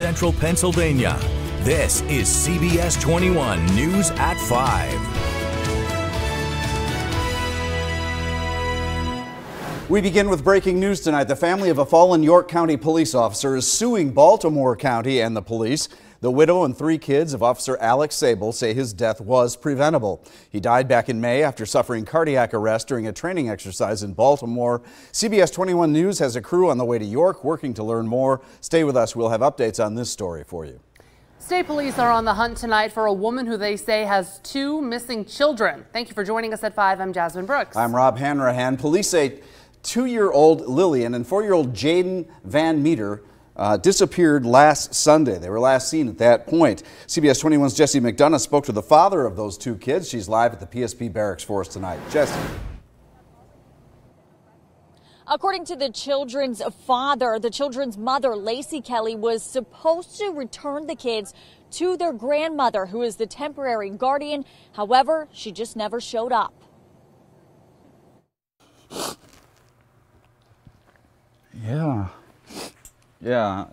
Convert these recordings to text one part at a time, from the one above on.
Central Pennsylvania. This is CBS 21 News at 5. We begin with breaking news tonight. The family of a fallen York County police officer is suing Baltimore County and the police. The widow and 3 kids of Officer Alex Sable say his death was preventable. He died back in May after suffering cardiac arrest during a training exercise in Baltimore. CBS 21 News has a crew on the way to York working to learn more. Stay with us. We'll have updates on this story for you. State police are on the hunt tonight for a woman who they say has 2 missing children. Thank you for joining us at 5. I'm Jasmine Brooks. I'm Rob Hanrahan. Police say 2-year-old Lillian and 4-year-old Jaden Van Meter disappeared last Sunday. They were last seen at that point. CBS 21's Jesse McDonough spoke to the father of those 2 kids. She's live at the PSP barracks for us tonight. Jesse. According to the children's father, the children's mother, Lacey Kelly, was supposed to return the kids to their grandmother, who is the temporary guardian. However, she just never showed up. Yeah,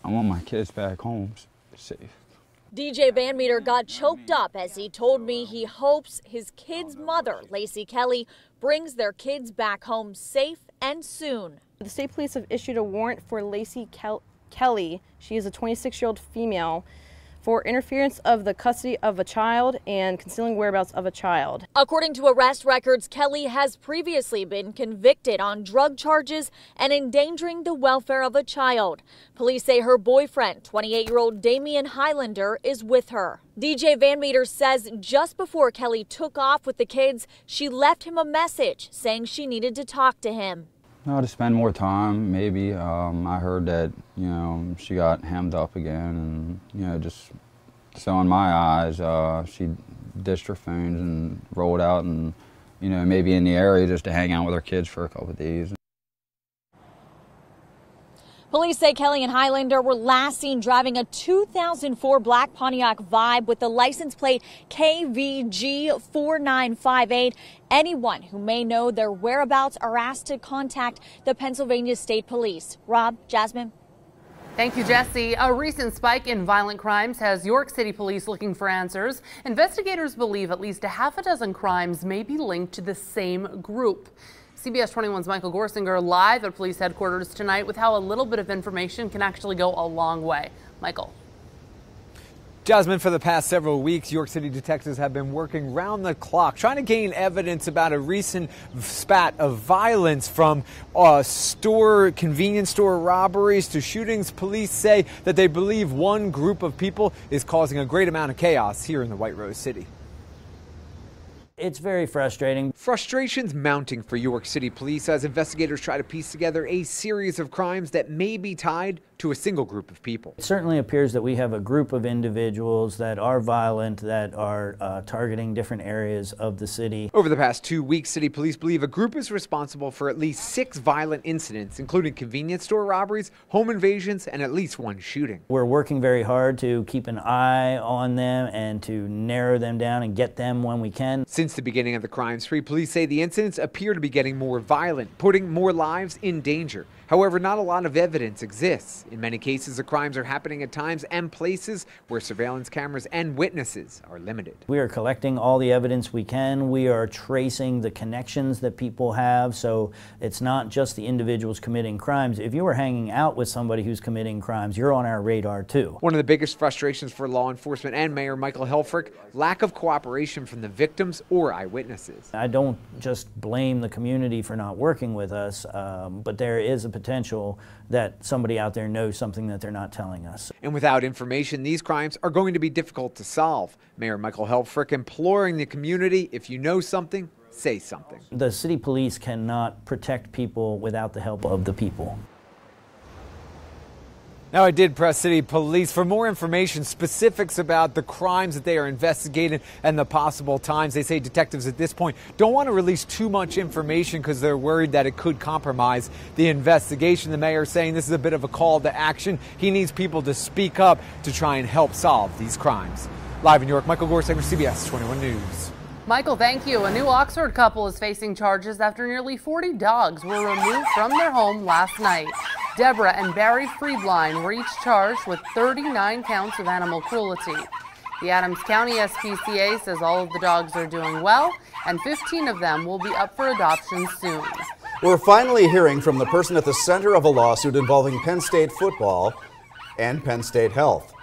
I want my kids back home safe. DJ Van Meter got choked up as he told me he hopes his kids' mother, Lacey Kelly, brings their kids back home safe and soon. The state police have issued a warrant for Lacey Kelly. She is a 26-year-old female, for interference of the custody of a child and concealing whereabouts of a child. According to arrest records, Kelly has previously been convicted on drug charges and endangering the welfare of a child. Police say her boyfriend, 28-year-old Damian Highlander, is with her. DJ Van Meter says just before Kelly took off with the kids, she left him a message saying she needed to talk to him. To spend more time, maybe. I heard that, she got hemmed up again, and, just so in my eyes, she ditched her phones and rolled out and, maybe in the area just to hang out with her kids for a couple of days. Police say Kelly and Highlander were last seen driving a 2004 black Pontiac Vibe with the license plate KVG4958. Anyone who may know their whereabouts are asked to contact the Pennsylvania State Police. Rob, Jasmine. Thank you, Jesse. A recent spike in violent crimes has York City Police looking for answers. Investigators believe at least a half a dozen crimes may be linked to the same group. CBS 21's Michael Gorsinger live at police headquarters tonight with how a little bit of information can actually go a long way. Michael. Jasmine, for the past several weeks, York City detectives have been working round the clock trying to gain evidence about a recent spat of violence, from convenience store robberies to shootings. Police say that they believe one group of people is causing a great amount of chaos here in the White Rose City. It's very frustrating. Frustration's mounting for York City Police as investigators try to piece together a series of crimes that may be tied to a single group of people. It certainly appears that we have a group of individuals that are violent, that are targeting different areas of the city. Over the past 2 weeks, City Police believe a group is responsible for at least 6 violent incidents, including convenience store robberies, home invasions, and at least 1 shooting. We're working very hard to keep an eye on them and to narrow them down and get them when we can. Since the beginning of the crime spree, police say the incidents appear to be getting more violent, putting more lives in danger. However, not a lot of evidence exists. In many cases, the crimes are happening at times and places where surveillance cameras and witnesses are limited. We are collecting all the evidence we can. We are tracing the connections that people have, so it's not just the individuals committing crimes. If you are hanging out with somebody who's committing crimes, you're on our radar too. One of the biggest frustrations for law enforcement and Mayor Michael Helfrich, lack of cooperation from the victims or eyewitnesses. I don't just blame the community for not working with us, but there is a potential that somebody out there knows something that they're not telling us. And without information, these crimes are going to be difficult to solve. Mayor Michael Helfrich imploring the community, if you know something, say something. The city police cannot protect people without the help of the people. Now, I did press City Police for more information, specifics about the crimes that they are investigating and the possible times. They say detectives at this point don't want to release too much information because they're worried that it could compromise the investigation. The mayor saying this is a bit of a call to action. He needs people to speak up to try and help solve these crimes. Live in New York, Michael Gorsinger, CBS 21 News. Michael, thank you. A new Oxford couple is facing charges after nearly 40 dogs were removed from their home last night. Deborah and Barry Friedline were each charged with 39 counts of animal cruelty. The Adams County SPCA says all of the dogs are doing well, and 15 of them will be up for adoption soon. We're finally hearing from the person at the center of a lawsuit involving Penn State football and Penn State Health.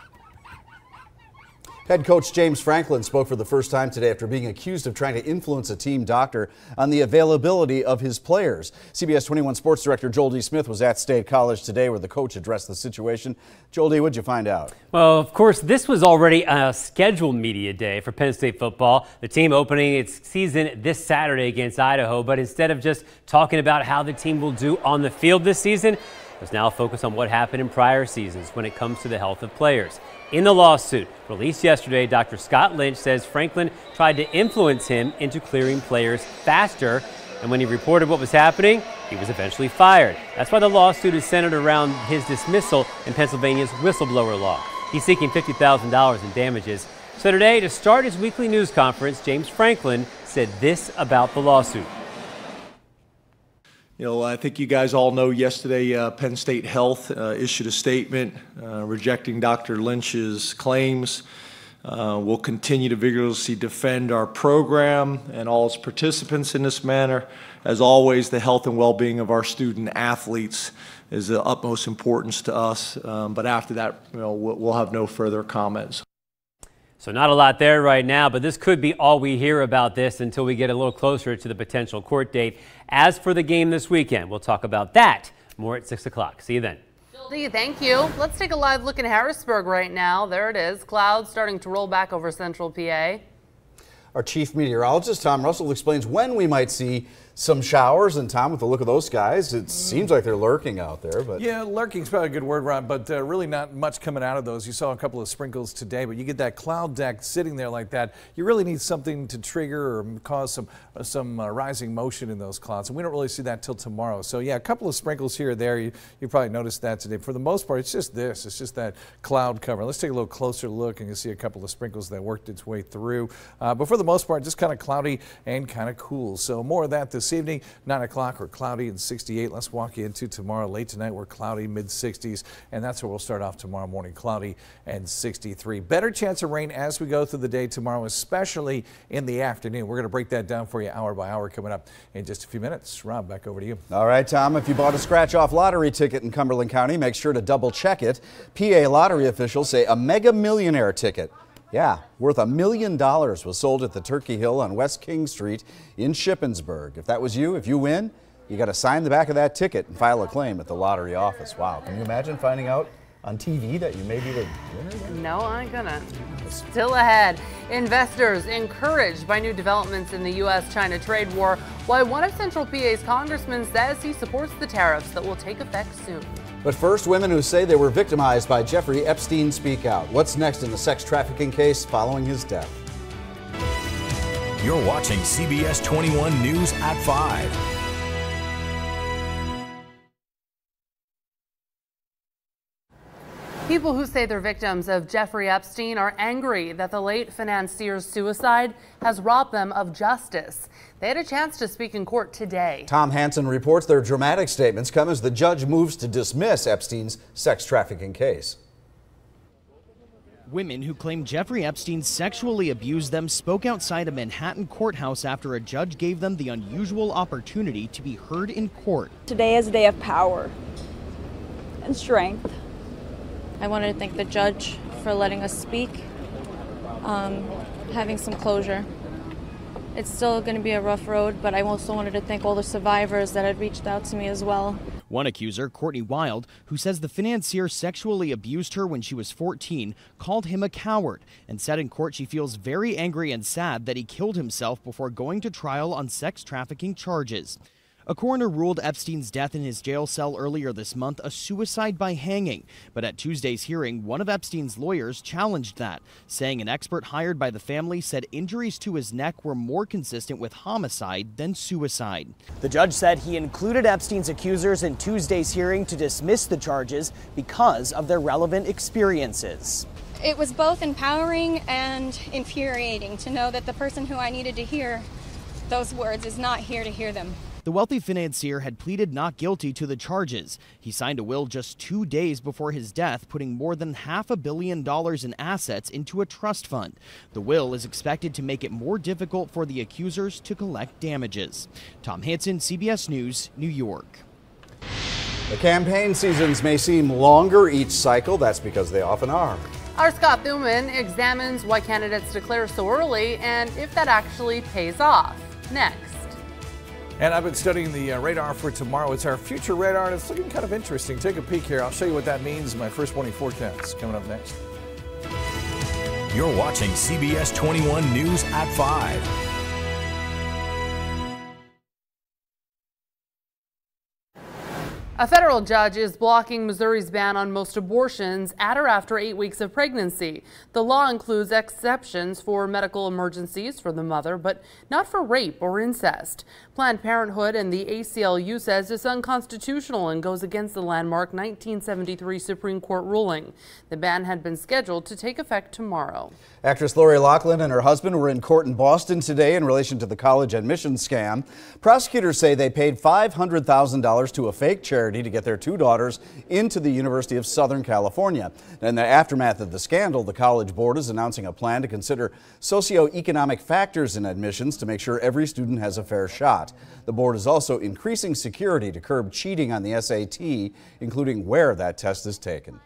Head coach James Franklin spoke for the first time today after being accused of trying to influence a team doctor on the availability of his players. CBS 21 Sports Director Joel D. Smith was at State College today where the coach addressed the situation. Joel D., what'd you find out? Well, of course, this was already a scheduled media day for Penn State football. The team opening its season this Saturday against Idaho, but instead of just talking about how the team will do on the field this season, there's now a focus on what happened in prior seasons when it comes to the health of players. In the lawsuit released yesterday, Dr. Scott Lynch says Franklin tried to influence him into clearing players faster, and when he reported what was happening, he was eventually fired. That's why the lawsuit is centered around his dismissal in Pennsylvania's whistleblower law. He's seeking $50,000 in damages. So today, to start his weekly news conference, James Franklin said this about the lawsuit. You know, I think you guys all know yesterday Penn State Health issued a statement rejecting Dr. Lynch's claims. We'll continue to vigorously defend our program and all its participants in this manner. As always, the health and well-being of our student athletes is the utmost importance to us. But after that, you know, we'll have no further comments. So not a lot there right now, but this could be all we hear about this until we get a little closer to the potential court date. As for the game this weekend, we'll talk about that more at 6 o'clock. See you then. Lee, thank you. Let's take a live look in Harrisburg right now. There it is. Clouds starting to roll back over central PA. Our chief meteorologist, Tom Russell, explains when we might see some showers. And Tom, with the look of those skies, it seems like they're lurking out there. But yeah, lurking's probably a good word, Ron, but really not much coming out of those. You saw a couple of sprinkles today, but you get that cloud deck sitting there like that. You really need something to trigger or cause some rising motion in those clouds, and we don't really see that till tomorrow. So yeah, a couple of sprinkles here or there. You probably noticed that today. For the most part, it's just this. It's just that cloud cover. Let's take a little closer look, and you see a couple of sprinkles that worked its way through. But for the most part, just kind of cloudy and kind of cool. So more of that this evening. 9 o'clock, we're cloudy and 68. Let's walk you into tomorrow. Late tonight, we're cloudy, mid-60s, and that's where we'll start off tomorrow morning, cloudy and 63. Better chance of rain as we go through the day tomorrow, especially in the afternoon. We're going to break that down for you hour by hour coming up in just a few minutes. Rob, back over to you. All right, Tom, if you bought a scratch-off lottery ticket in Cumberland County, make sure to double-check it. PA lottery officials say a Mega Millionaire ticket, yeah, worth $1 million was sold at the Turkey Hill on West King Street in Shippensburg. If that was you, if you win, you got to sign the back of that ticket and file a claim at the lottery office. Wow, can you imagine finding out on TV that you may be the winner? No, I couldn't. Still ahead. Investors encouraged by new developments in the U.S.-China trade war, while one of Central PA's congressmen says he supports the tariffs that will take effect soon. But first, women who say they were victimized by Jeffrey Epstein speak out. What's next in the sex trafficking case following his death? You're watching CBS 21 News at 5. People who say they're victims of Jeffrey Epstein are angry that the late financier's suicide has robbed them of justice. They had a chance to speak in court today. Tom Hansen reports their dramatic statements come as the judge moves to dismiss Epstein's sex trafficking case. Women who claim Jeffrey Epstein sexually abused them spoke outside a Manhattan courthouse after a judge gave them the unusual opportunity to be heard in court. Today is a day of power and strength. I wanted to thank the judge for letting us speak, having some closure. It's still going to be a rough road, but I also wanted to thank all the survivors that had reached out to me as well. One accuser, Courtney Wild, who says the financier sexually abused her when she was 14, called him a coward and said in court she feels very angry and sad that he killed himself before going to trial on sex trafficking charges. A coroner ruled Epstein's death in his jail cell earlier this month a suicide by hanging. But at Tuesday's hearing, one of Epstein's lawyers challenged that, saying an expert hired by the family said injuries to his neck were more consistent with homicide than suicide. The judge said he included Epstein's accusers in Tuesday's hearing to dismiss the charges because of their relevant experiences. It was both empowering and infuriating to know that the person who I needed to hear those words is not here to hear them. The wealthy financier had pleaded not guilty to the charges. He signed a will just 2 days before his death, putting more than $500 million in assets into a trust fund. The will is expected to make it more difficult for the accusers to collect damages. Tom Hansen, CBS News, New York. The campaign seasons may seem longer each cycle. That's because they often are. Our Scott Thuman examines why candidates declare so early and if that actually pays off. Next. And I've been studying the radar for tomorrow. It's our future radar, and it's looking kind of interesting. Take a peek here. I'll show you what that means in my first morning forecast coming up next. You're watching CBS 21 News at 5. A federal judge is blocking Missouri's ban on most abortions at or after 8 weeks of pregnancy. The law includes exceptions for medical emergencies for the mother, but not for rape or incest. Planned Parenthood and the ACLU says it's unconstitutional and goes against the landmark 1973 Supreme Court ruling. The ban had been scheduled to take effect tomorrow. Actress Lori Loughlin and her husband were in court in Boston today in relation to the college admissions scam. Prosecutors say they paid $500,000 to a fake charity to get their two daughters into the University of Southern California. In the aftermath of the scandal, the College Board is announcing a plan to consider socioeconomic factors in admissions to make sure every student has a fair shot. The board is also increasing security to curb cheating on the SAT, including where that test is taken.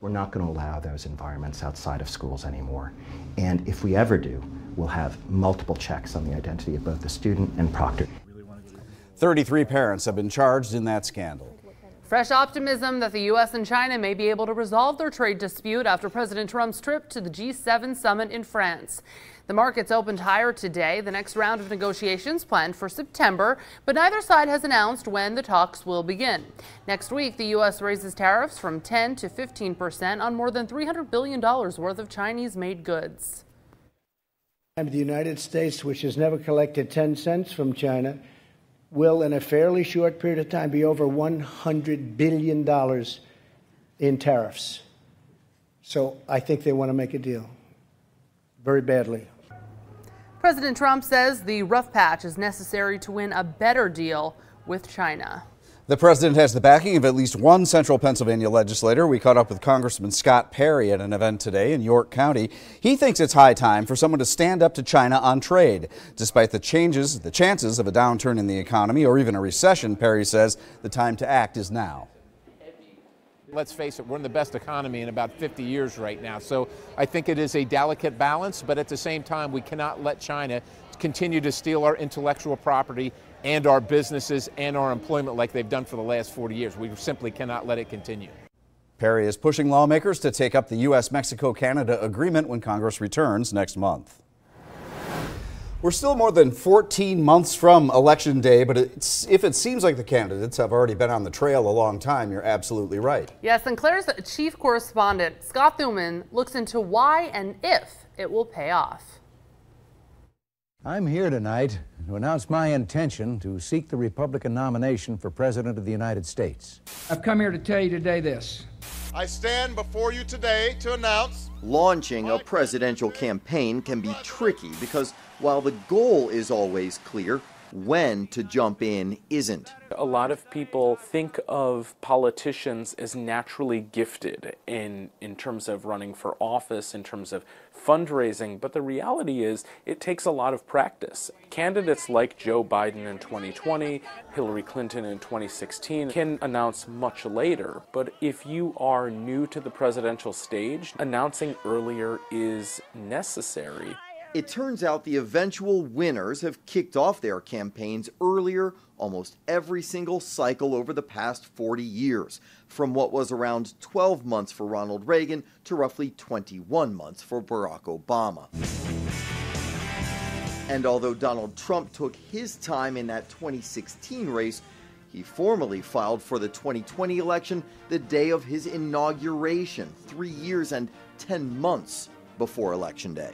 We're not going to allow those environments outside of schools anymore. And if we ever do, we'll have multiple checks on the identity of both the student and proctor. 33 parents have been charged in that scandal. Fresh optimism that the U.S. and China may be able to resolve their trade dispute after President Trump's trip to the G7 summit in France. The markets opened higher today, the next round of negotiations planned for September, but neither side has announced when the talks will begin. Next week, the U.S. raises tariffs from 10% to 15% on more than $300 billion worth of Chinese-made goods. The United States, which has never collected 10 cents from China, will in a fairly short period of time be over $100 billion in tariffs. So I think they want to make a deal very badly. President Trump says the rough patch is necessary to win a better deal with China. The president has the backing of at least one central Pennsylvania legislator. We caught up with Congressman Scott Perry at an event today in York County. He thinks it's high time for someone to stand up to China on trade. Despite the chances of a downturn in the economy or even a recession, Perry says the time to act is now. Let's face it, we're in the best economy in about 50 years right now. So I think it is a delicate balance, but at the same time, we cannot let China continue to steal our intellectual property and our businesses and our employment like they've done for the last 40 years. We simply cannot let it continue. Perry is pushing lawmakers to take up the U.S.-Mexico-Canada agreement when Congress returns next month. We're still more than 14 months from Election Day, but if it seems like the candidates have already been on the trail a long time, you're absolutely right. Yes, and Claire's chief correspondent, Scott Thuman, looks into why and if it will pay off. I'm here tonight to announce my intention to seek the Republican nomination for President of the United States. I've come here to tell you today this. I stand before you today to announce... Launching a presidential campaign can be tricky because while the goal is always clear, when to jump in isn't. A lot of people think of politicians as naturally gifted in terms of running for office, in terms of fundraising, but the reality is it takes a lot of practice. Candidates like Joe Biden in 2020, Hillary Clinton in 2016 can announce much later, but if you are new to the presidential stage, announcing earlier is necessary. It turns out the eventual winners have kicked off their campaigns earlier almost every single cycle over the past 40 years, from what was around 12 months for Ronald Reagan to roughly 21 months for Barack Obama. And although Donald Trump took his time in that 2016 race, he formally filed for the 2020 election the day of his inauguration, 3 years and 10 months before Election Day.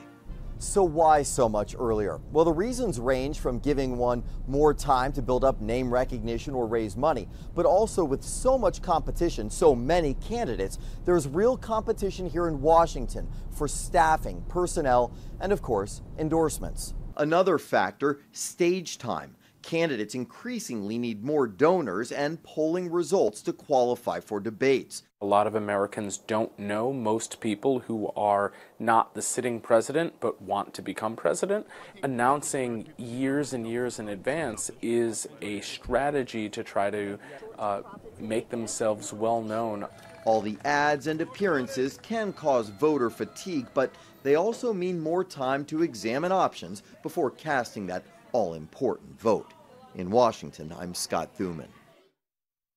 So why so much earlier? Well, the reasons range from giving one more time to build up name recognition or raise money, but also with so much competition, so many candidates, there's real competition here in Washington for staffing, personnel, and of course, endorsements. Another factor, stage time. Candidates increasingly need more donors and polling results to qualify for debates. A lot of Americans don't know most people who are not the sitting president but want to become president. Announcing years and years in advance is a strategy to try to make themselves well known. All the ads and appearances can cause voter fatigue, but they also mean more time to examine options before casting that all-important vote. In Washington, I'm Scott Thuman.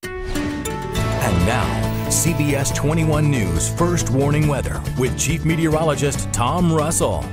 And now, CBS 21 News First Warning Weather with Chief Meteorologist Tom Russell.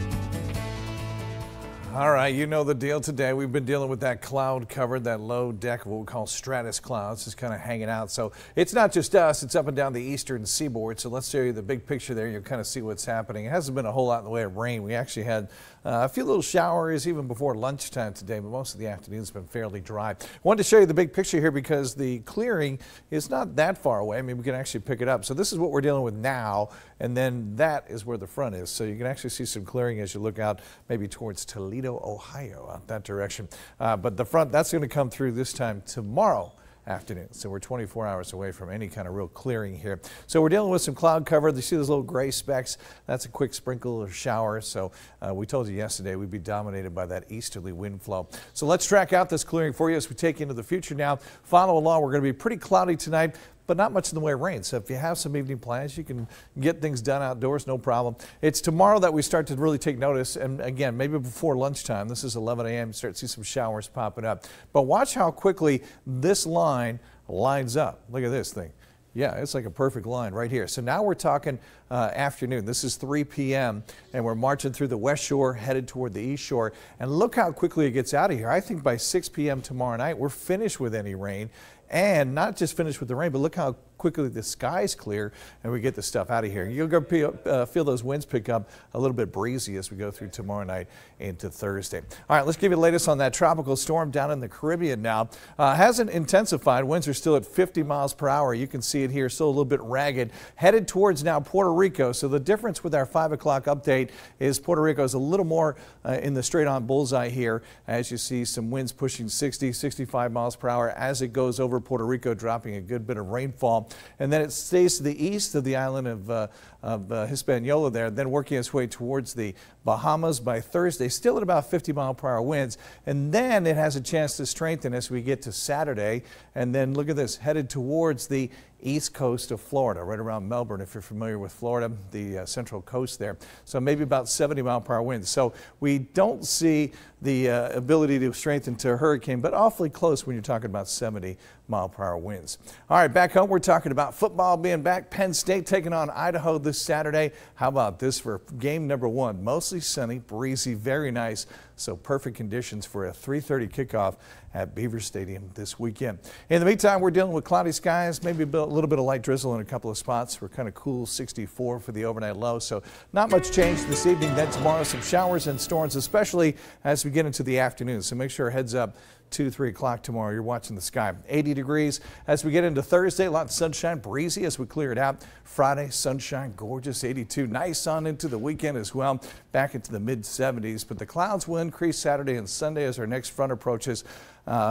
All right, you know the deal today. We've been dealing with that cloud cover, that low deck of what we call stratus clouds, just kind of hanging out. So it's not just us, it's up and down the eastern seaboard. So let's show you the big picture there. You'll kind of see what's happening. It hasn't been a whole lot in the way of rain. We actually had a few little showers even before lunchtime today, but most of the afternoon's been fairly dry. I wanted to show you the big picture here because the clearing is not that far away. I mean, we can actually pick it up. So this is what we're dealing with now, and then that is where the front is. So you can actually see some clearing as you look out maybe towards Toledo, Ohio, out that direction. But the front, that's going to come through this time tomorrow afternoon. So we're 24 hours away from any kind of real clearing here. So we're dealing with some cloud cover. You see those little gray specks? That's a quick sprinkle or shower. So we told you yesterday we'd be dominated by that easterly wind flow. So let's track out this clearing for you as we take you into the future now. Follow along. We're going to be pretty cloudy tonight, but not much in the way of rain. So if you have some evening plans, you can get things done outdoors, no problem. It's tomorrow that we start to really take notice. And again, maybe before lunchtime, this is 11 a.m., you start to see some showers popping up. But watch how quickly this line lines up. Look at this thing. Yeah, it's like a perfect line right here. So now we're talking afternoon. This is 3 p.m. and we're marching through the west shore, headed toward the east shore. And look how quickly it gets out of here. I think by 6 p.m. tomorrow night, we're finished with any rain. And not just finished with the rain, but look how quickly the skies clear and we get the stuff out of here. You'll go feel those winds pick up a little bit breezy as we go through tomorrow night into Thursday. All right, let's give you the latest on that tropical storm down in the Caribbean now. Hasn't intensified. Winds are still at 50 miles per hour. You can see it here, still a little bit ragged. Headed towards now Puerto Rico. So the difference with our 5 o'clock update is Puerto Rico is a little more in the straight on bullseye here as you see some winds pushing 60, 65 miles per hour as it goes over Puerto Rico, dropping a good bit of rainfall. And then it stays to the east of the island of Hispaniola there, then working its way towards the Bahamas by Thursday, still at about 50 mile per hour winds. And then it has a chance to strengthen as we get to Saturday. And then look at this, headed towards the east coast of Florida, right around Melbourne, if you're familiar with Florida, the central coast there. So maybe about 70 mile per hour winds. So we don't see the ability to strengthen to a hurricane, but awfully close when you're talking about 70 mile per hour winds. All right, back home, we're talking about football being back. Penn State taking on Idaho this Saturday. How about this for game number 1? Mostly sunny, breezy, very nice. So perfect conditions for a 3:30 kickoff at Beaver Stadium this weekend. In the meantime, we're dealing with cloudy skies, maybe a little bit of light drizzle in a couple of spots. We're kind of cool, 64 for the overnight low. So not much change this evening. Then tomorrow, some showers and storms, especially as we get into the afternoon. So make sure heads up 2 to 3 o'clock tomorrow. You're watching the sky. 80 degrees as we get into Thursday. A lot of sunshine, breezy as we clear it out. Friday, sunshine, gorgeous, 82. Nice on into the weekend as well. Back into the mid 70s. But the clouds will increase Saturday and Sunday as our next front approaches.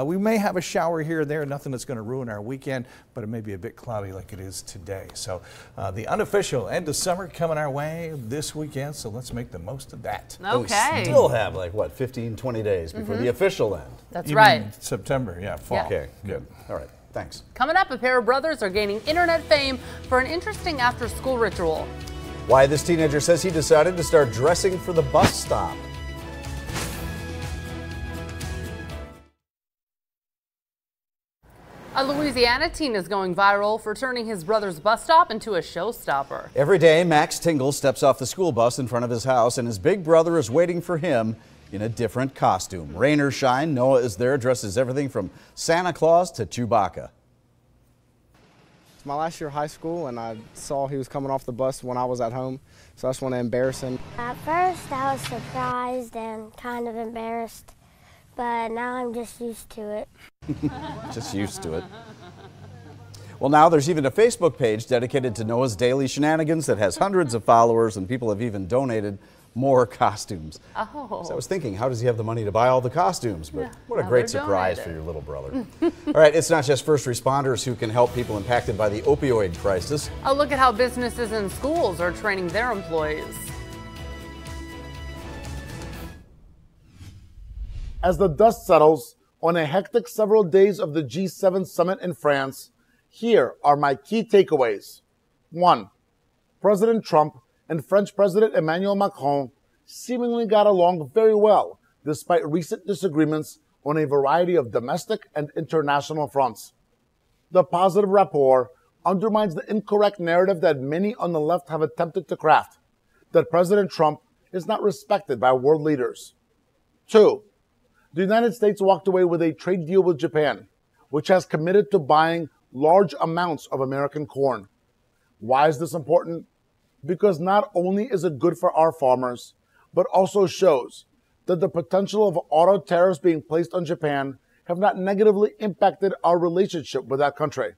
We may have a shower here or there, nothing that's going to ruin our weekend, but it may be a bit cloudy like it is today. So the unofficial end of summer coming our way this weekend, so let's make the most of that. Okay. We still have like, what, 15, 20 days before the official end. That's right. September, yeah, fall. Yeah. Okay, good. All right, thanks. Coming up, a pair of brothers are gaining internet fame for an interesting after-school ritual. Why this teenager says he decided to start dressing for the bus stop. A Louisiana teen is going viral for turning his brother's bus stop into a showstopper. Every day, Max Tingle steps off the school bus in front of his house, and his big brother is waiting for him in a different costume. Rain or shine, Noah is there, dressed as everything from Santa Claus to Chewbacca. It's my last year of high school, and I saw he was coming off the bus when I was at home, so I just want to embarrass him. At first, I was surprised and kind of embarrassed, but now I'm just used to it. Just used to it. Well, now there's even a Facebook page dedicated to Noah's daily shenanigans that has hundreds of followers, and people have even donated more costumes. Oh. So I was thinking, how does he have the money to buy all the costumes? But what a Now great they're surprise donated. for your little brother. All right, it's not just first responders who can help people impacted by the opioid crisis. A look at how businesses and schools are training their employees. As the dust settles on a hectic several days of the G7 summit in France, here are my key takeaways. 1. President Trump and French President Emmanuel Macron seemingly got along very well, despite recent disagreements on a variety of domestic and international fronts. The positive rapport undermines the incorrect narrative that many on the left have attempted to craft, that President Trump is not respected by world leaders. 2. The United States walked away with a trade deal with Japan, which has committed to buying large amounts of American corn. Why is this important? Because not only is it good for our farmers, but also shows that the potential of auto tariffs being placed on Japan have not negatively impacted our relationship with that country.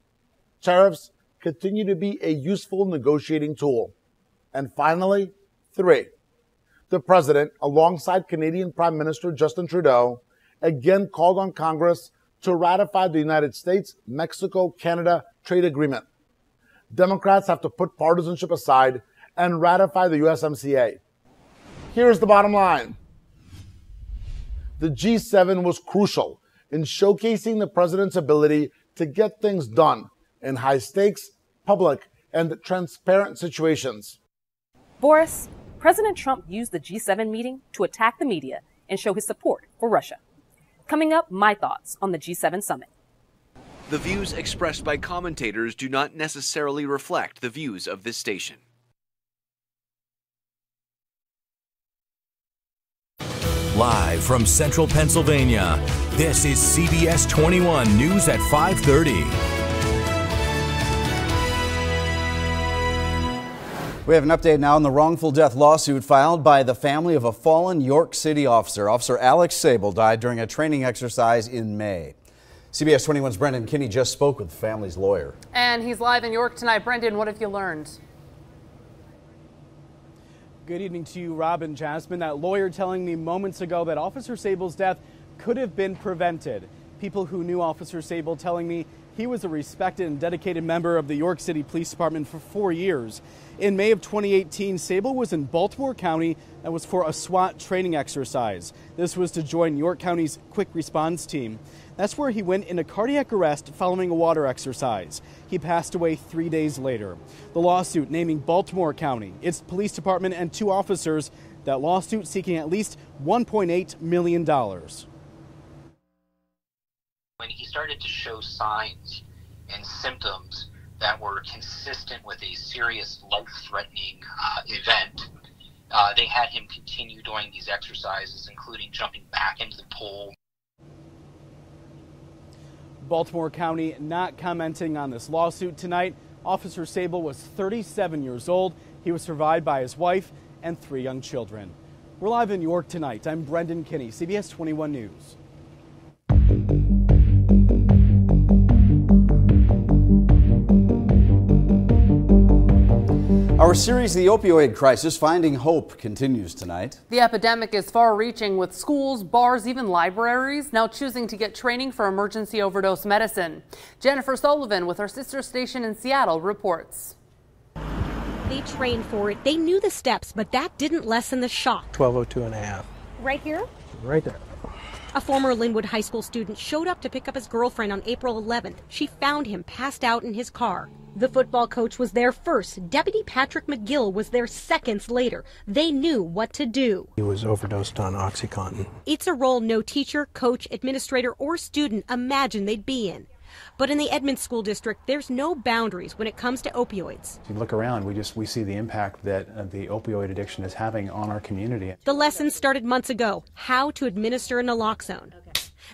Tariffs continue to be a useful negotiating tool. And finally, 3. The President, alongside Canadian Prime Minister Justin Trudeau, again called on Congress to ratify the United States-Mexico-Canada trade agreement. Democrats have to put partisanship aside and ratify the USMCA. Here's the bottom line. The G7 was crucial in showcasing the president's ability to get things done in high-stakes, public, and transparent situations. Boris, President Trump used the G7 meeting to attack the media and show his support for Russia. Coming up, my thoughts on the G7 summit. The views expressed by commentators do not necessarily reflect the views of this station. Live from Central Pennsylvania, this is CBS 21 News at 5:30. We have an update now on the wrongful death lawsuit filed by the family of a fallen York City officer. Officer Alex Sable died during a training exercise in May. CBS 21's Brendan Kinney just spoke with the family's lawyer. And he's live in York tonight. Brendan, what have you learned? Good evening to you, Rob and Jasmine. That lawyer telling me moments ago that Officer Sable's death could have been prevented. People who knew Officer Sable telling me he was a respected and dedicated member of the York City Police Department for 4 years. In May of 2018, Sable was in Baltimore County and was for a SWAT training exercise. This was to join York County's quick response team. That's where he went into cardiac arrest following a water exercise. He passed away 3 days later. The lawsuit naming Baltimore County, its police department, and 2 officers. That lawsuit seeking at least $1.8 million. When he started to show signs and symptoms that were consistent with a serious life-threatening event, they had him continue doing these exercises, including jumping back into the pool. Baltimore County not commenting on this lawsuit tonight. Officer Sable was 37 years old. He was survived by his wife and 3 young children. We're live in York tonight. I'm Brendan Kinney, CBS 21 News. Our series, The Opioid Crisis, Finding Hope, continues tonight. The epidemic is far-reaching, with schools, bars, even libraries now choosing to get training for emergency overdose medicine. Jennifer Sullivan with our sister station in Seattle reports. They trained for it. They knew the steps, but that didn't lessen the shock. 1202.5. Right here? Right there. A former Linwood High School student showed up to pick up his girlfriend on April 11th. She found him passed out in his car. The football coach was there first. Deputy Patrick McGill was there seconds later. They knew what to do. He was overdosed on OxyContin. It's a role no teacher, coach, administrator, or student imagined they'd be in. But in the Edmonds School District, there's no boundaries when it comes to opioids. If you look around, we see the impact that the opioid addiction is having on our community. The lesson started months ago, how to administer naloxone.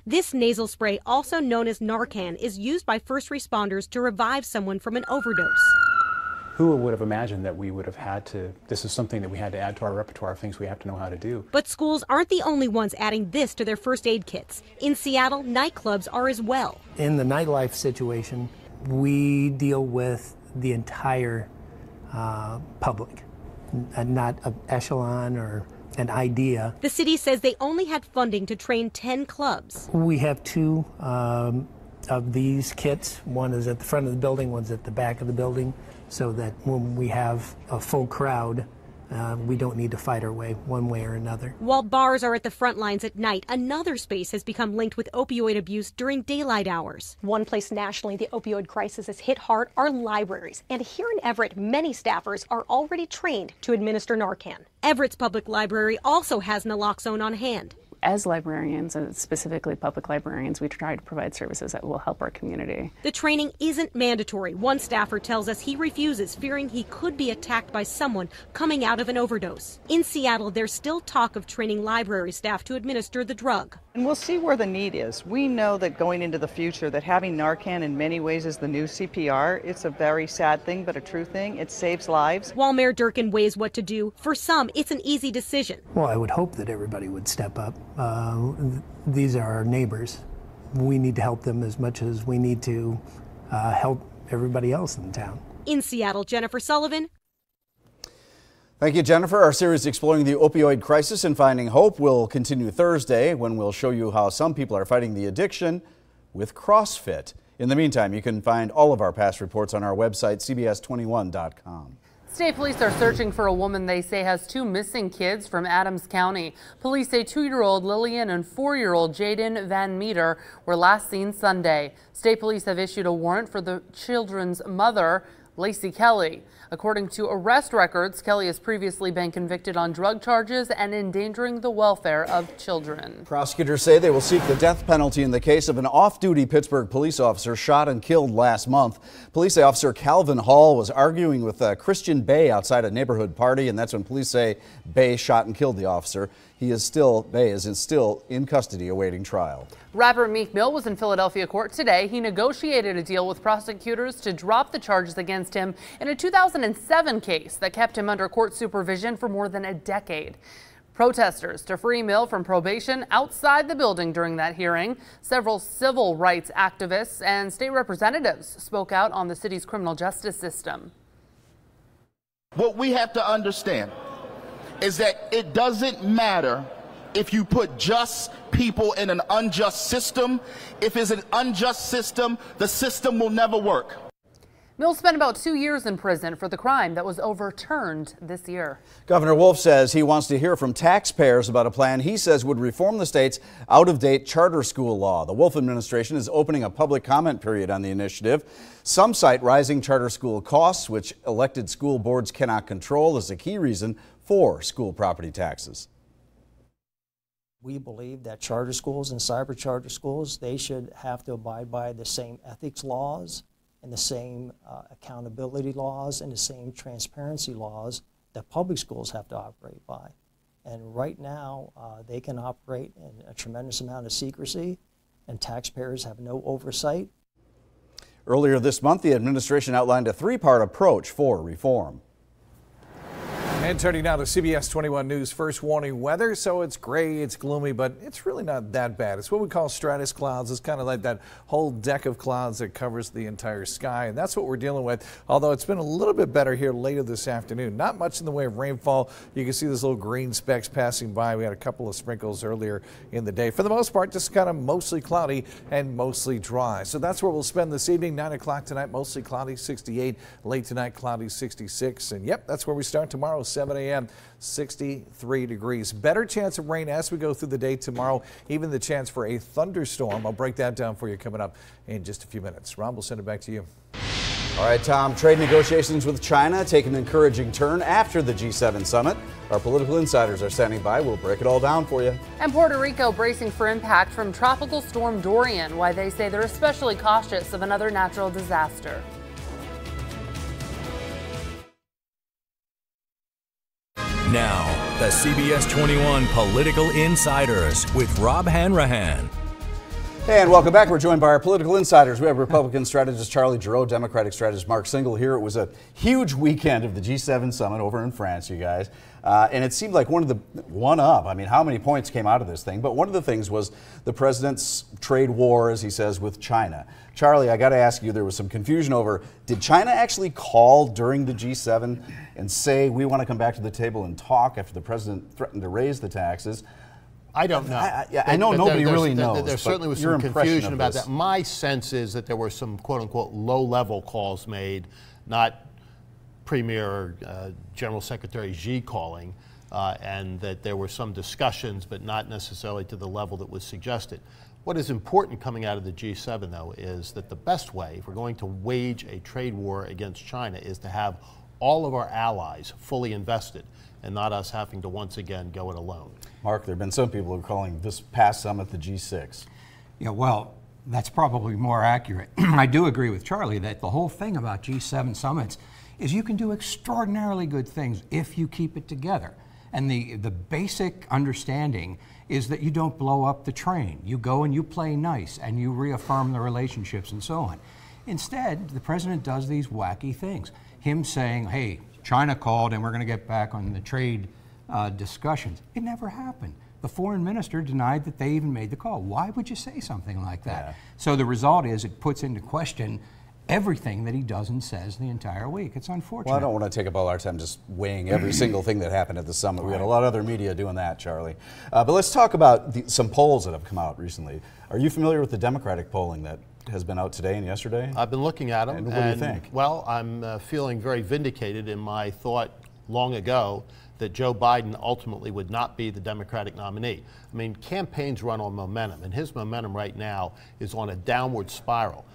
This nasal spray, also known as Narcan, is used by first responders to revive someone from an overdose. Who would have imagined that we would have had to, this is something that we had to add to our repertoire of things we have to know how to do. But schools aren't the only ones adding this to their first aid kits. In Seattle, nightclubs are as well. In the nightlife situation, we deal with the entire public, not an echelon or an idea. The city says they only had funding to train 10 clubs. We have two of these kits. One is at the front of the building, one's at the back of the building, so that when we have a full crowd, we don't need to fight our way one way or another. While bars are at the front lines at night, another space has become linked with opioid abuse during daylight hours. One place nationally the opioid crisis has hit hard are libraries. And here in Everett, many staffers are already trained to administer Narcan. Everett's public library also has naloxone on hand. As librarians, and specifically public librarians, we try to provide services that will help our community. The training isn't mandatory. One staffer tells us he refuses, fearing he could be attacked by someone coming out of an overdose. In Seattle, there's still talk of training library staff to administer the drug. And we'll see where the need is. We know that going into the future that having Narcan in many ways is the new CPR. It's a very sad thing, but a true thing. It saves lives. While Mayor Durkin weighs what to do, for some, it's an easy decision. Well, I would hope that everybody would step up. These are our neighbors. We need to help them as much as we need to help everybody else in town. In Seattle, Jennifer Sullivan. Thank you, Jennifer. Our series exploring the opioid crisis and finding hope will continue Thursday, when we'll show you how some people are fighting the addiction with CrossFit. In the meantime, you can find all of our past reports on our website, cbs21.com. State police are searching for a woman they say has two missing kids from Adams County. Police say 2-year-old Lillian and 4-year-old Jaden Van Meter were last seen Sunday. State police have issued a warrant for the children's mother, Lacey Kelly. According to arrest records, Kelly has previously been convicted on drug charges and endangering the welfare of children. Prosecutors say they will seek the death penalty in the case of an off-duty Pittsburgh police officer shot and killed last month. Police say Officer Calvin Hall was arguing with Christian Bay outside a neighborhood party, and that's when police say Bay shot and killed the officer. Bay is still in custody awaiting trial. Rapper Meek Mill was in Philadelphia court today. He negotiated a deal with prosecutors to drop the charges against him in a 2007 case that kept him under court supervision for more than a decade. Protesters to free Mill from probation outside the building during that hearing. Several civil rights activists and state representatives spoke out on the city's criminal justice system. What we have to understand is that it doesn't matter if you put just people in an unjust system. If it's an unjust system, the system will never work. Mill spent about 2 years in prison for the crime that was overturned this year. Governor Wolf says he wants to hear from taxpayers about a plan he says would reform the state's out-of-date charter school law. The Wolf administration is opening a public comment period on the initiative. Some cite rising charter school costs, which elected school boards cannot control, as a key reason for school property taxes. We believe that charter schools and cyber charter schools, they should have to abide by the same ethics laws and the same accountability laws and the same transparency laws that public schools have to operate by. And right now, they can operate in a tremendous amount of secrecy, and taxpayers have no oversight. Earlier this month, the administration outlined a three-part approach for reform. And turning now to CBS 21 News first warning weather. So it's gray, it's gloomy, but it's really not that bad. It's what we call stratus clouds. It's kind of like that whole deck of clouds that covers the entire sky. And that's what we're dealing with. Although it's been a little bit better here later this afternoon. Not much in the way of rainfall. You can see those little green specks passing by. We had a couple of sprinkles earlier in the day. For the most part, just kind of mostly cloudy and mostly dry. So that's where we'll spend this evening. 9 o'clock tonight, mostly cloudy, 68. Late tonight, cloudy, 66. And yep, that's where we start tomorrow. 7 a.m., 63 degrees. Better chance of rain as we go through the day tomorrow, even the chance for a thunderstorm. I'll break that down for you coming up in just a few minutes. Rob, we'll send it back to you. All right, Tom, trade negotiations with China take an encouraging turn after the G7 summit. Our political insiders are standing by. We'll break it all down for you. And Puerto Rico bracing for impact from Tropical Storm Dorian, why they say they're especially cautious of another natural disaster. Now, the CBS 21 Political Insiders with Rob Hanrahan. And welcome back. We're joined by our political insiders. We have Republican strategist Charlie Giroux, Democratic strategist Mark Singal here. It was a huge weekend of the G7 summit over in France, you guys. And it seemed like I mean, how many points came out of this thing? But one of the things was the president's trade war, as he says, with China. Charlie, I got to ask you, there was some confusion over, did China actually call during the G7 and say, we want to come back to the table and talk after the president threatened to raise the taxes? I don't know. I know nobody really knows. There certainly was some confusion about that. My sense is that there were some quote-unquote low-level calls made, not Premier or General Secretary Xi calling, and that there were some discussions, but not necessarily to the level that was suggested. What is important coming out of the G7, though, is that the best way, if we're going to wage a trade war against China, is to have all of our allies fully invested and not us having to once again go it alone. Mark, there have been some people who are calling this past summit the G6. Yeah, well, that's probably more accurate. I do agree with Charlie that the whole thing about G7 summits is you can do extraordinarily good things if you keep it together. And the basic understanding is that you don't blow up the train. You go and you play nice and you reaffirm the relationships and so on. Instead, the president does these wacky things. Him saying, hey, China called and we're going to get back on the trade discussions. It never happened. The foreign minister denied that they even made the call. Why would you say something like that? Yeah. So the result is it puts into question everything that he does and says the entire week. It's unfortunate. Well, I don't want to take up all our time just weighing every single thing that happened at the summit. We had a lot of other media doing that, Charlie. But let's talk about some polls that have come out recently. Are you familiar with the Democratic polling that has been out today and yesterday? I've been looking at them. And what do you think? Well, I'm feeling very vindicated in my thought long ago that Joe Biden ultimately would not be the Democratic nominee. I mean, campaigns run on momentum, and his momentum right now is on a downward spiral.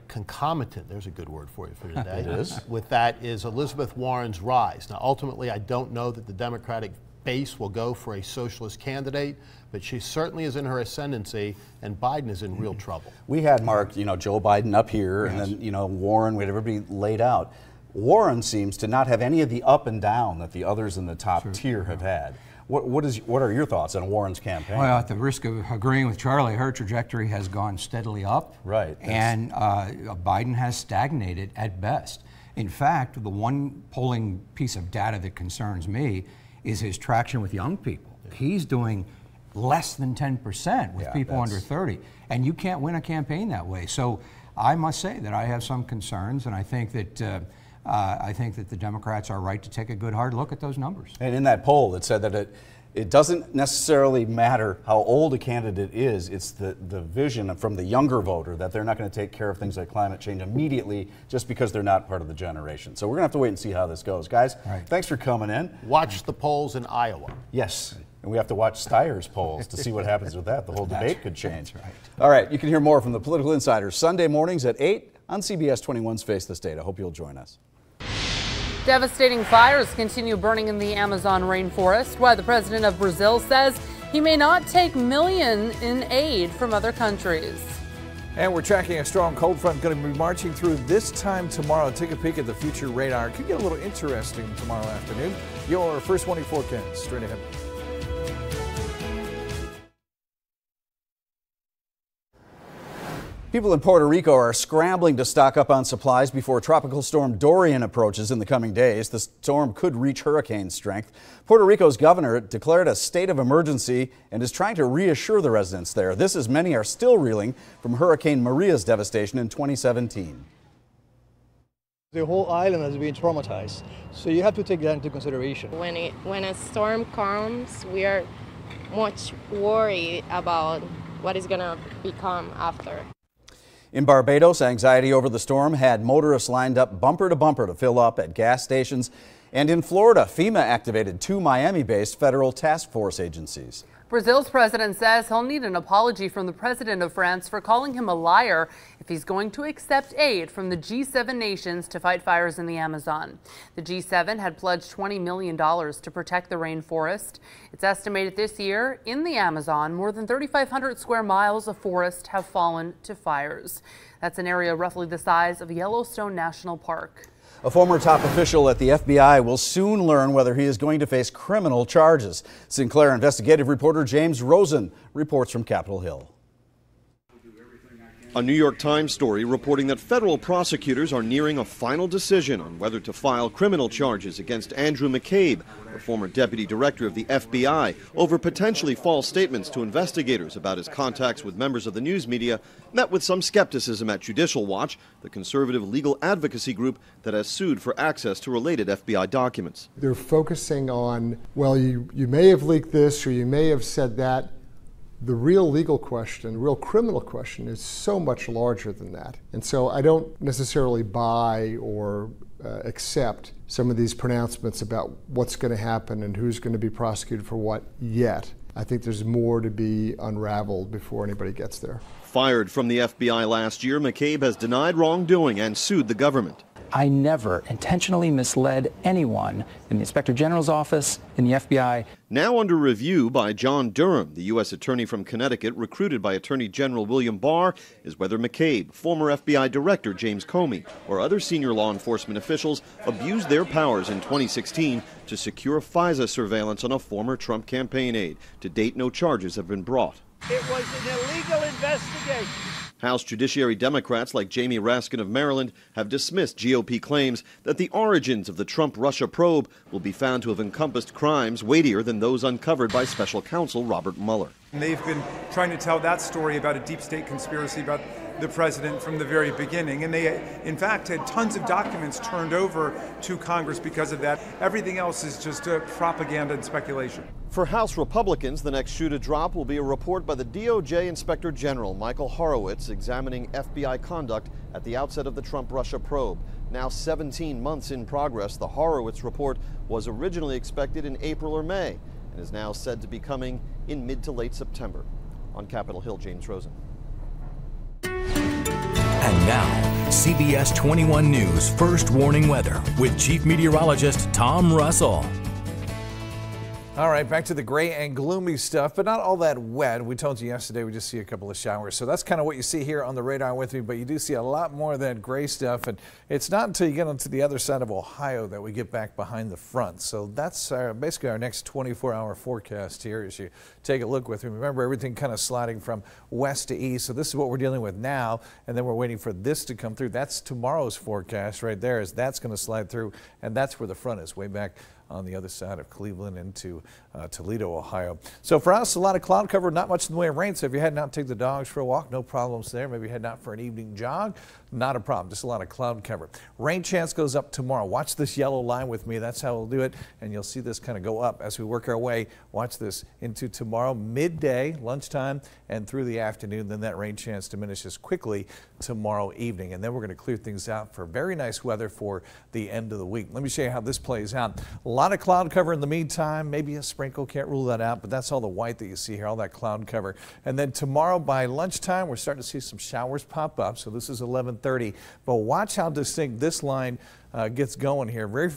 Concomitant, there's a good word for you for today. It is. With that is Elizabeth Warren's rise. Now, ultimately, I don't know that the Democratic base will go for a socialist candidate, but she certainly is in her ascendancy, and Biden is in real trouble. We had, Mark, Joe Biden up here, yes. And then, Warren, we had everybody laid out. Warren seems to not have any of the up and down that the others in the top tier have had. What are your thoughts on Warren's campaign? Well, at the risk of agreeing with Charlie, her trajectory has gone steadily up. Right. And Biden has stagnated at best. In fact, the one polling piece of data that concerns me is his traction with young people. Yeah. He's doing less than 10% with people under 30. And you can't win a campaign that way. So I must say that I have some concerns, and I think that the Democrats are right to take a good hard look at those numbers. And in that poll, it said that it doesn't necessarily matter how old a candidate is, it's the vision from the younger voter that they're not going to take care of things like climate change immediately just because they're not part of the generation. So we're going to have to wait and see how this goes. Guys, thanks for coming in. Watch the polls in Iowa. Yes. And we have to watch Steyer's polls to see what happens with that. The whole debate could change. That's right. All right, you can hear more from the Political Insiders Sunday mornings at 8 on CBS 21's Face the State. I hope you'll join us. Devastating fires continue burning in the Amazon rainforest, while the president of Brazil says he may not take millions in aid from other countries. And we're tracking a strong cold front going to be marching through this time tomorrow. Take a peek at the future radar. It could get a little interesting tomorrow afternoon. Your First Warning forecast straight ahead. People in Puerto Rico are scrambling to stock up on supplies before Tropical Storm Dorian approaches in the coming days. The storm could reach hurricane strength. Puerto Rico's governor declared a state of emergency and is trying to reassure the residents there. This as many are still reeling from Hurricane Maria's devastation in 2017. The whole island has been traumatized, so you have to take that into consideration. When a storm comes, we are much worried about what is going to become after. In Barbados, anxiety over the storm had motorists lined up bumper to bumper to fill up at gas stations. And in Florida, FEMA activated 2 Miami-based federal task force agencies. Brazil's president says he'll need an apology from the president of France for calling him a liar if he's going to accept aid from the G7 nations to fight fires in the Amazon. The G7 had pledged $20 million to protect the rainforest. It's estimated this year in the Amazon, more than 3,500 square miles of forest have fallen to fires. That's an area roughly the size of Yellowstone National Park. A former top official at the FBI will soon learn whether he is going to face criminal charges. Sinclair investigative reporter James Rosen reports from Capitol Hill. A New York Times story reporting that federal prosecutors are nearing a final decision on whether to file criminal charges against Andrew McCabe, the former deputy director of the FBI, over potentially false statements to investigators about his contacts with members of the news media, met with some skepticism at Judicial Watch, the conservative legal advocacy group that has sued for access to related FBI documents. They're focusing on, well, you may have leaked this or you may have said that. The real legal question, the real criminal question is so much larger than that. And so I don't necessarily buy or accept some of these pronouncements about what's going to happen and who's going to be prosecuted for what yet. I think there's more to be unraveled before anybody gets there. Fired from the FBI last year, McCabe has denied wrongdoing and sued the government. I never intentionally misled anyone in the Inspector General's office, in the FBI. Now under review by John Durham, the U.S. attorney from Connecticut recruited by Attorney General William Barr, is whether McCabe, former FBI Director James Comey, or other senior law enforcement officials abused their powers in 2016 to secure FISA surveillance on a former Trump campaign aide. To date, no charges have been brought. It was an illegal investigation. House Judiciary Democrats like Jamie Raskin of Maryland have dismissed GOP claims that the origins of the Trump-Russia probe will be found to have encompassed crimes weightier than those uncovered by special counsel Robert Mueller. And they've been trying to tell that story about a deep state conspiracy about the president from the very beginning. And they, in fact, had tons of documents turned over to Congress because of that. Everything else is just propaganda and speculation. For House Republicans, the next shoe to drop will be a report by the DOJ Inspector General Michael Horowitz examining FBI conduct at the outset of the Trump-Russia probe. Now 17 months in progress, the Horowitz report was originally expected in April or May and is now said to be coming in mid to late September. On Capitol Hill, James Rosen. And now, CBS 21 News First Warning Weather with Chief Meteorologist Tom Russell. All right, back to the gray and gloomy stuff, but not all that wet. We told you yesterday we just see a couple of showers. So that's kind of what you see here on the radar with me, but you do see a lot more of that gray stuff. And it's not until you get onto the other side of Ohio that we get back behind the front. So that's basically our next 24-hour forecast here as you take a look with me. Remember, everything kind of sliding from west to east. So this is what we're dealing with now, and then we're waiting for this to come through. That's tomorrow's forecast right there, as that's going to slide through, and that's where the front is, way back on the other side of Cleveland into Toledo, Ohio. So for us, a lot of cloud cover, not much in the way of rain. So if you're heading out to take the dogs for a walk, no problems there. Maybe you're heading out for an evening jog, not a problem, just a lot of cloud cover. Rain chance goes up tomorrow. Watch this yellow line with me. That's how we'll do it. And you'll see this kind of go up as we work our way. Watch this into tomorrow, midday, lunchtime, and through the afternoon. Then that rain chance diminishes quickly tomorrow evening. And then we're going to clear things out for very nice weather for the end of the week. Let me show you how this plays out. A lot of cloud cover in the meantime, maybe a sprinkle, can't rule that out, but that's all the white that you see here, all that cloud cover. And then tomorrow by lunchtime, we're starting to see some showers pop up. So this is 11:30, but watch how distinct this line gets going here. Very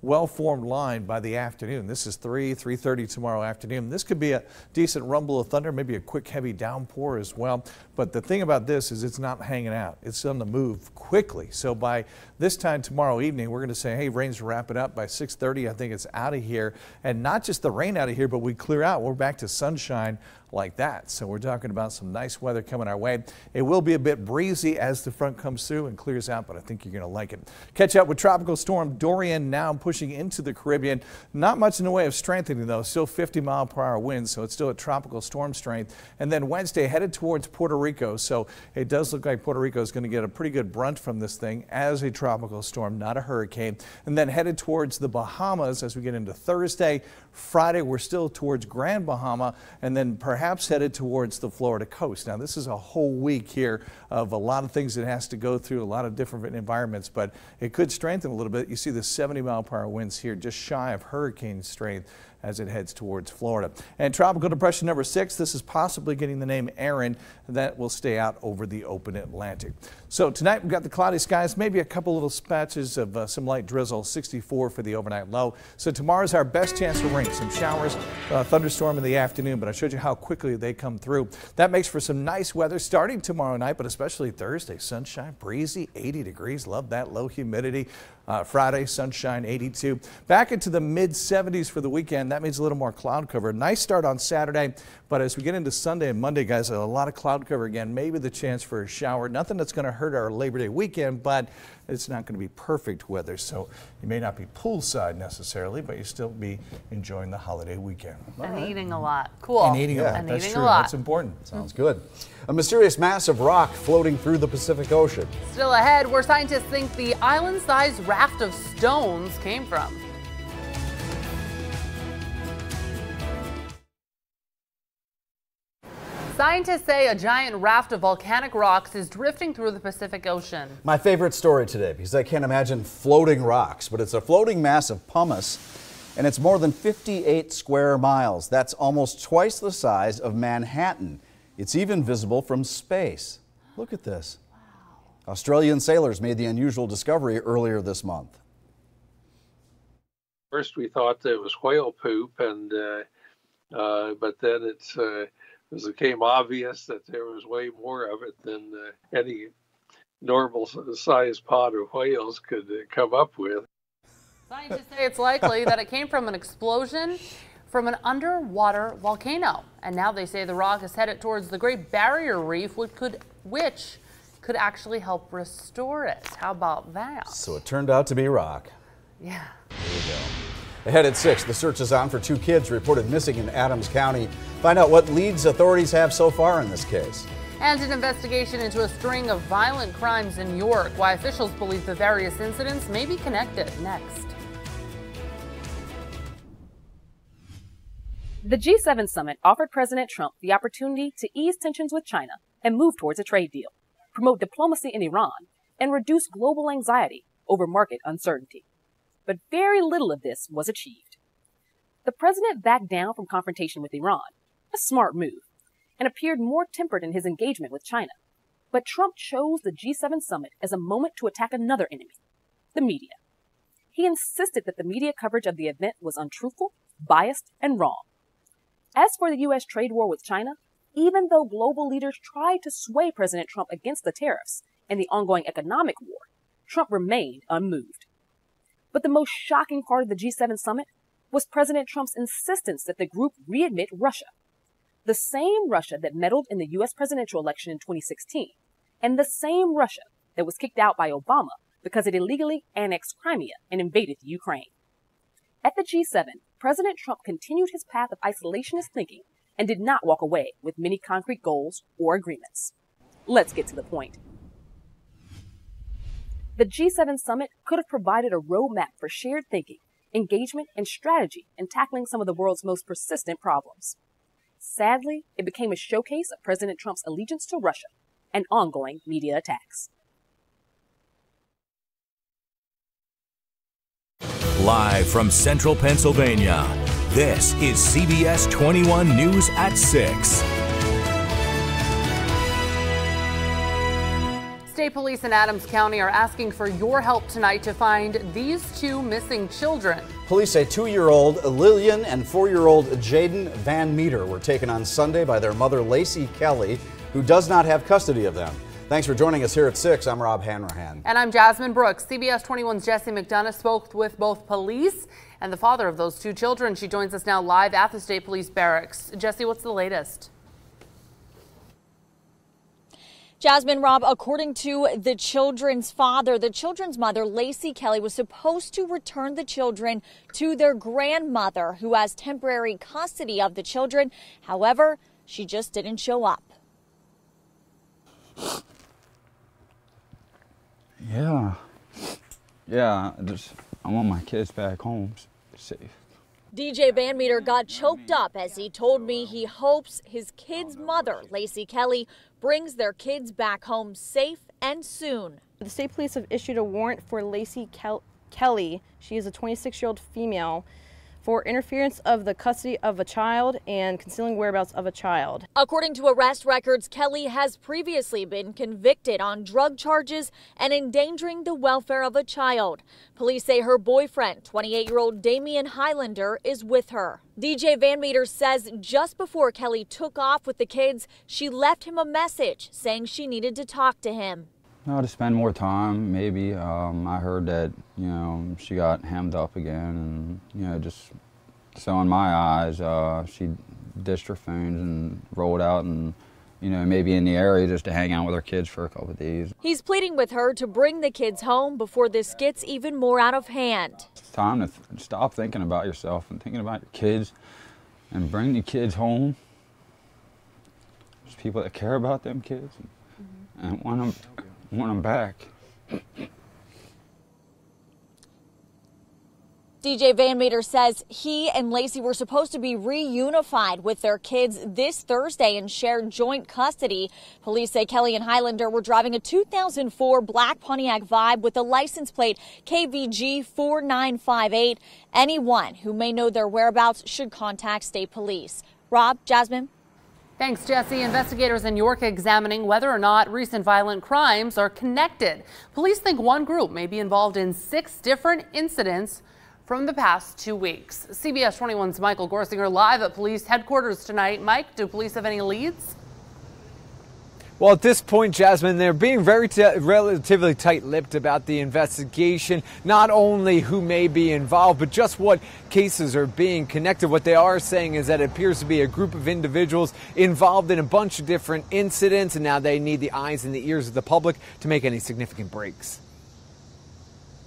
well-formed line by the afternoon. This is 3:30 tomorrow afternoon. This could be a decent rumble of thunder, maybe a quick heavy downpour as well. But the thing about this is it's not hanging out. It's on the move quickly. So by this time tomorrow evening, we're going to say, hey, rain's wrapping up by 6:30. I think it's out of here. And not just the rain out of here, but we clear out. We're back to sunshine like that. So we're talking about some nice weather coming our way. It will be a bit breezy as the front comes through and clears out, but I think you're going to like it. Catch up with Tropical Storm Dorian now pushing into the Caribbean. Not much in the way of strengthening though, still 50-mile-per-hour winds, so it's still a tropical storm strength. And then Wednesday headed towards Puerto Rico, so it does look like Puerto Rico is going to get a pretty good brunt from this thing as a tropical storm, not a hurricane. And then headed towards the Bahamas as we get into Thursday. Friday we're still towards Grand Bahama, and then perhaps headed towards the Florida coast. Now this is a whole week here of a lot of things it has to go through, a lot of different environments, but it could strengthen a little bit. You see the 70-mile-per-hour winds here, just shy of hurricane strength as it heads towards Florida. And tropical depression number 6, this is possibly getting the name Aaron. That will stay out over the open Atlantic. So tonight we've got the cloudy skies, maybe a couple little patches of some light drizzle, 64 for the overnight low. So tomorrow's our best chance for rain, some showers, thunderstorm in the afternoon, but I showed you how quickly they come through. That makes for some nice weather starting tomorrow night, but especially Thursday. Sunshine, breezy, 80 degrees, love that, low humidity. Friday, sunshine, 82. Back into the mid-70s for the weekend. That means a little more cloud cover. Nice start on Saturday, but as we get into Sunday and Monday, guys, a lot of cloud cover again. Maybe the chance for a shower. Nothing that's going to hurt our Labor Day weekend, but it's not going to be perfect weather. So you may not be poolside necessarily, but you still be enjoying the holiday weekend. And eating a lot. Cool. And eating a lot. That's eating true. a lot. That's important. Sounds good. A mysterious mass of rock floating through the Pacific Ocean. Still ahead, where scientists think the island-sized raft of stones came from. Scientists say a giant raft of volcanic rocks is drifting through the Pacific Ocean. My favorite story today, because I can't imagine floating rocks, but it's a floating mass of pumice, and it's more than 58 square miles. That's almost twice the size of Manhattan. It's even visible from space. Look at this. Wow. Australian sailors made the unusual discovery earlier this month. First we thought that it was whale poop, and but then it became obvious that there was way more of it than any normal-sized pod of whales could come up with. Scientists say it's likely that it came from an explosion from an underwater volcano. And now they say the rock is headed towards the Great Barrier Reef, which could actually help restore it. How about that? So it turned out to be rock. Yeah. There you go. Ahead at 6, the search is on for 2 kids reported missing in Adams County. Find out what leads authorities have so far in this case. And an investigation into a string of violent crimes in York. Why officials believe the various incidents may be connected. Next. The G7 summit offered President Trump the opportunity to ease tensions with China and move towards a trade deal, promote diplomacy in Iran, and reduce global anxiety over market uncertainty. But very little of this was achieved. The president backed down from confrontation with Iran, a smart move, and appeared more tempered in his engagement with China. But Trump chose the G7 summit as a moment to attack another enemy, the media. He insisted that the media coverage of the event was untruthful, biased, and wrong. As for the U.S. trade war with China, even though global leaders tried to sway President Trump against the tariffs and the ongoing economic war, Trump remained unmoved. But the most shocking part of the G7 summit was President Trump's insistence that the group readmit Russia, the same Russia that meddled in the U.S. presidential election in 2016, and the same Russia that was kicked out by Obama because it illegally annexed Crimea and invaded Ukraine. At the G7, President Trump continued his path of isolationist thinking and did not walk away with many concrete goals or agreements. Let's get to the point. The G7 summit could have provided a roadmap for shared thinking, engagement, and strategy in tackling some of the world's most persistent problems. Sadly, it became a showcase of President Trump's allegiance to Russia and ongoing media attacks. Live from Central Pennsylvania, this is CBS 21 News at 6. State police in Adams County are asking for your help tonight to find these 2 missing children. Police say 2-year-old Lillian and 4-year-old Jaden Van Meter were taken on Sunday by their mother, Lacey Kelly, who does not have custody of them. Thanks for joining us here at 6. I'm Rob Hanrahan. And I'm Jasmine Brooks. CBS 21's Jesse McDonough spoke with both police and the father of those 2 children. She joins us now live at the State Police Barracks. Jesse, what's the latest? Jasmine, Rob, according to the children's father, the children's mother, Lacey Kelly, was supposed to return the children to their grandmother, who has temporary custody of the children. However, she just didn't show up. Yeah, I want my kids back home safe. DJ Van Meter got choked up as he told me he hopes his kid's mother, Lacey Kelly, brings their kids back home safe and soon. The state police have issued a warrant for Lacey Kelly. She is a 26-year-old female for interference of the custody of a child and concealing whereabouts of a child. According to arrest records, Kelly has previously been convicted on drug charges and endangering the welfare of a child. Police say her boyfriend, 28-year-old Damian Highlander, is with her. DJ Van Meter says just before Kelly took off with the kids, she left him a message saying she needed to talk to him. To spend more time, maybe. I heard that, she got hemmed up again, and, just so in my eyes, she ditched her phones and rolled out and, maybe in the area just to hang out with her kids for a couple of days. He's pleading with her to bring the kids home before this gets even more out of hand. It's time to stop thinking about yourself and thinking about your kids and bring the kids home. There's people that care about them kids and want them back. DJ Van Meter says he and Lacey were supposed to be reunified with their kids this Thursday and shared joint custody. Police say Kelly and Highlander were driving a 2004 black Pontiac Vibe with a license plate KVG 4958. Anyone who may know their whereabouts should contact state police. Rob, Jasmine. Thanks, Jesse. Investigators in York examining whether or not recent violent crimes are connected. Police think one group may be involved in 6 different incidents from the past 2 weeks. CBS 21's Michael Gorsinger live at police headquarters tonight. Mike, do police have any leads? Well, at this point, Jasmine, they're being relatively tight-lipped about the investigation, not only who may be involved, but just what cases are being connected. What they are saying is that it appears to be a group of individuals involved in a bunch of different incidents, and now they need the eyes and the ears of the public to make any significant breaks.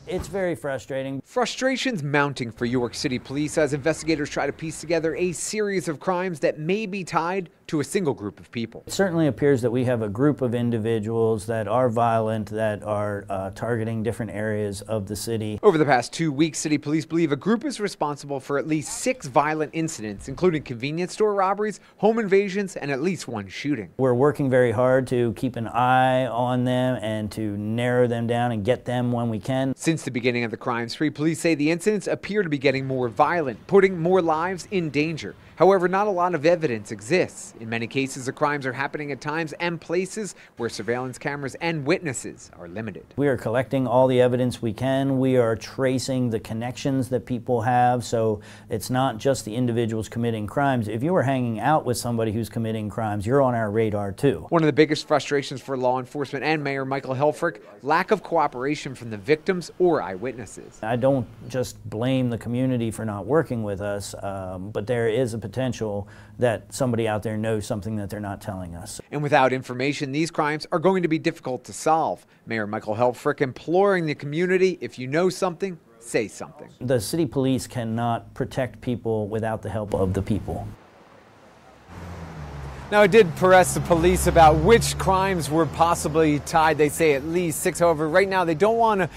It's very frustrating. Frustration's mounting for York City Police as investigators try to piece together a series of crimes that may be tied to a single group of people. It certainly appears that we have a group of individuals that are violent, that are targeting different areas of the city. Over the past 2 weeks, city police believe a group is responsible for at least 6 violent incidents, including convenience store robberies, home invasions, and at least 1 shooting. We're working very hard to keep an eye on them and to narrow them down and get them when we can. Since the beginning of the crime spree, police say the incidents appear to be getting more violent, putting more lives in danger. However, not a lot of evidence exists. In many cases, the crimes are happening at times and places where surveillance cameras and witnesses are limited. We are collecting all the evidence we can. We are tracing the connections that people have, so it's not just the individuals committing crimes. If you are hanging out with somebody who's committing crimes, you're on our radar too. One of the biggest frustrations for law enforcement and Mayor Michael Helfrich, lack of cooperation from the victims or eyewitnesses. I don't just blame the community for not working with us, but there is a potential that somebody out there knows something that they're not telling us. And without information, these crimes are going to be difficult to solve. Mayor Michael Helfrich imploring the community, if you know something, say something. The city police cannot protect people without the help of the people. Now, I did press the police about which crimes were possibly tied. They say at least 6. However, right now they don't want to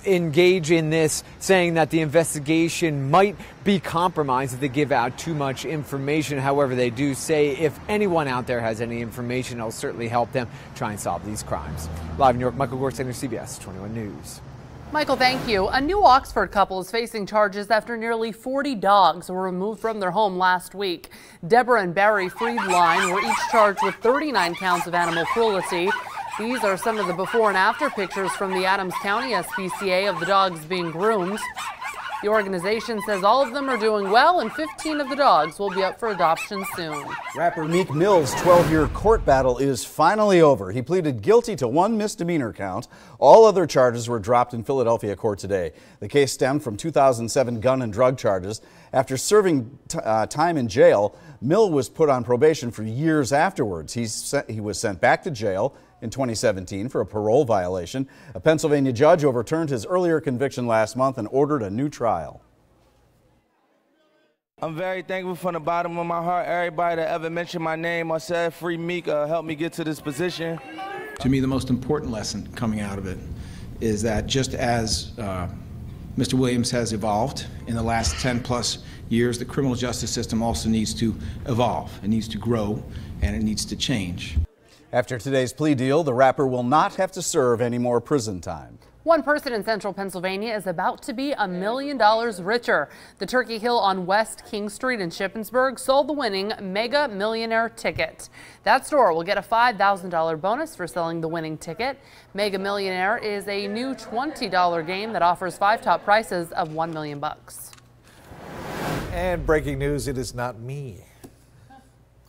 engage in this, saying that the investigation might be compromised if they give out too much information. However, they do say if anyone out there has any information, it'll certainly help them try and solve these crimes. Live in New York, Michael Gorsinger, CBS 21 News. Michael, thank you. A new Oxford couple is facing charges after nearly 40 dogs were removed from their home last week. Deborah and Barry Friedline were each charged with 39 counts of animal cruelty. These are some of the before and after pictures from the Adams County SPCA of the dogs being groomed. The organization says all of them are doing well and 15 of the dogs will be up for adoption soon. Rapper Meek Mill's 12-year court battle is finally over. He pleaded guilty to 1 misdemeanor count. All other charges were dropped in Philadelphia court today. The case stemmed from 2007 gun and drug charges. After serving time in jail, Mill was put on probation for years afterwards. He was sent back to jail in 2017 for a parole violation. A Pennsylvania judge overturned his earlier conviction last month and ordered a new trial. I'm very thankful from the bottom of my heart. Everybody that ever mentioned my name or said free Meek helped me get to this position. To me, the most important lesson coming out of it is that just as Mr. Williams has evolved in the last 10+ years, the criminal justice system also needs to evolve. It needs to grow and it needs to change. After today's plea deal, the rapper will not have to serve any more prison time. One person in central Pennsylvania is about to be $1 million richer. The Turkey Hill on West King Street in Shippensburg sold the winning Mega Millionaire ticket. That store will get a $5,000 bonus for selling the winning ticket. Mega Millionaire is a new $20 game that offers 5 top prizes of $1 million. And breaking news, it is not me.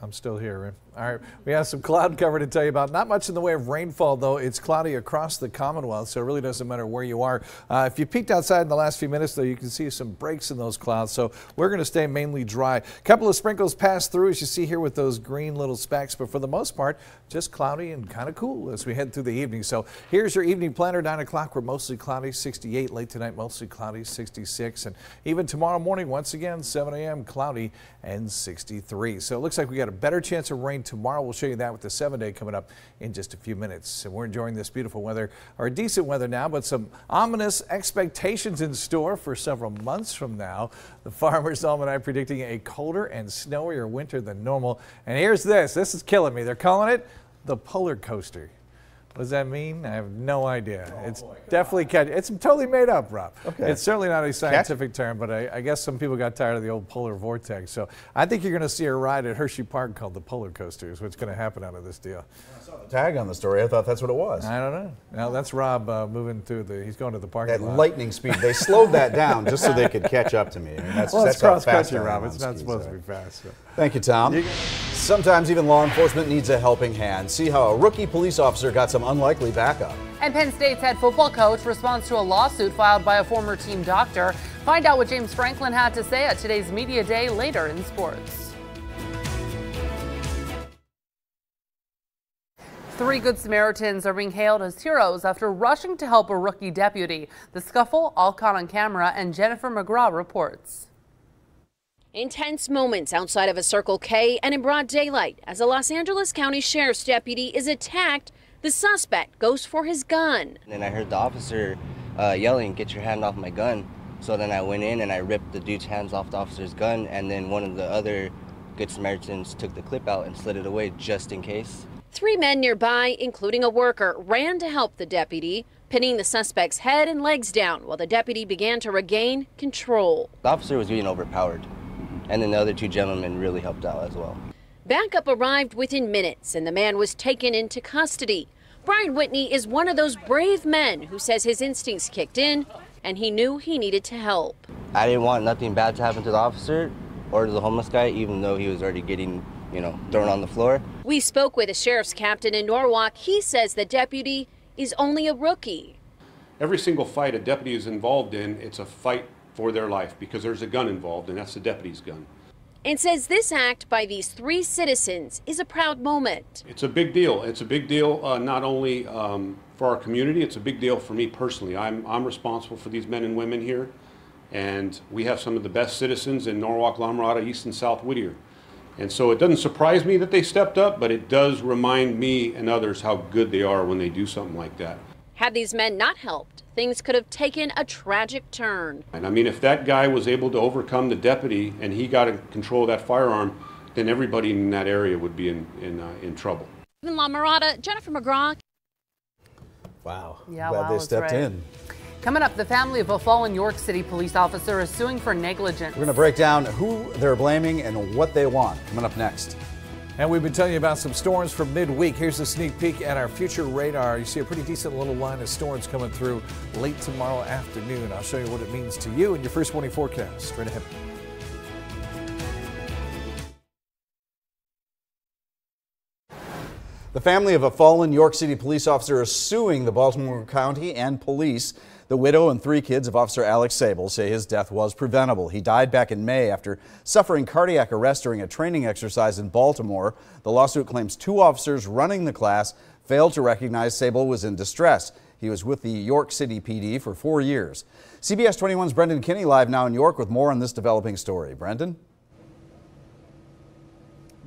I'm still here. All right, we have some cloud cover to tell you about. Not much in the way of rainfall, though. It's cloudy across the Commonwealth, so it really doesn't matter where you are. If you peeked outside in the last few minutes, though, you can see some breaks in those clouds, so we're going to stay mainly dry. A couple of sprinkles pass through, as you see here with those green little specks, but for the most part, just cloudy and kind of cool as we head through the evening. So here's your evening planner. 9 o'clock, we're mostly cloudy, 68. Late tonight, mostly cloudy, 66. And even tomorrow morning, once again, 7 a.m., cloudy and 63. So it looks like we got a better chance of rain tomorrow. We'll show you that with the 7-day coming up in just a few minutes. And we're enjoying this beautiful weather, or decent weather now, but some ominous expectations in store for several months from now. The Farmer's Almanac predicting a colder and snowier winter than normal. And here's this. This is killing me. They're calling it the polar coaster. What does that mean? I have no idea. It's definitely catchy. It's totally made up, Rob. Okay. It's certainly not a scientific term, but I guess some people got tired of the old polar vortex. So I think you're going to see a ride at Hershey Park called the polar coaster is what's going to happen out of this deal. I saw the tag on the story. I thought that's what it was. I don't know. No, that's Rob moving through he's going to the parking lot. At lightning speed. They slowed that down just so they could catch up to me. I mean, that's cross country, Rob. It's not supposed to be fast. So. Thank you, Tom. Sometimes even law enforcement needs a helping hand. See how a rookie police officer got some unlikely backup. And Penn State's head football coach responds to a lawsuit filed by a former team doctor. Find out what James Franklin had to say at today's Media Day later in sports. 3 Good Samaritans are being hailed as heroes after rushing to help a rookie deputy. The scuffle all caught on camera, and Jennifer McGraw reports. Intense moments outside of a Circle K and in broad daylight as a Los Angeles County Sheriff's deputy is attacked. The suspect goes for his gun. And I heard the officer yelling, "Get your hand off my gun." So then I went in and I ripped the dude's hands off the officer's gun, and then one of the other Good Samaritans took the clip out and slid it away just in case. 3 men nearby, including a worker, ran to help the deputy, pinning the suspect's head and legs down while the deputy began to regain control. The officer was being overpowered, and then the other 2 gentlemen really helped out as well. Backup arrived within minutes and the man was taken into custody. Brian Whitney is one of those brave men who says his instincts kicked in and he knew he needed to help. I didn't want nothing bad to happen to the officer or to the homeless guy, even though he was already getting, thrown on the floor. We spoke with a sheriff's captain in Norwalk. He says the deputy is only a rookie. Every single fight a deputy is involved in, it's a fight for their life because there's a gun involved, and that's the deputy's gun. And says this act by these 3 citizens is a proud moment. It's a big deal. It's a big deal not only for our community, it's a big deal for me personally. I'm responsible for these men and women here, and we have some of the best citizens in Norwalk, La Mirada, East and South Whittier. And so it doesn't surprise me that they stepped up, but it does remind me and others how good they are when they do something like that. Had these men not helped, things could have taken a tragic turn. And I mean, if that guy was able to overcome the deputy and he got in control of that firearm, then everybody in that area would be in trouble. In La Mirada, Jennifer McGraw. Wow. Yeah, glad they stepped in. Coming up, the family of a fallen York City police officer is suing for negligence. We're going to break down who they're blaming and what they want. Coming up next. And we've been telling you about some storms for midweek. Here's a sneak peek at our future radar. You see a pretty decent little line of storms coming through late tomorrow afternoon. I'll show you what it means to you in your first morning forecast. Straight ahead. The family of a fallen York City police officer is suing the Baltimore County and police. The widow and 3 kids of Officer Alex Sable say his death was preventable. He died back in May after suffering cardiac arrest during a training exercise in Baltimore. The lawsuit claims 2 officers running the class failed to recognize Sable was in distress. He was with the York City PD for 4 years. CBS 21's Brendan Kinney live now in York with more on this developing story. Brendan?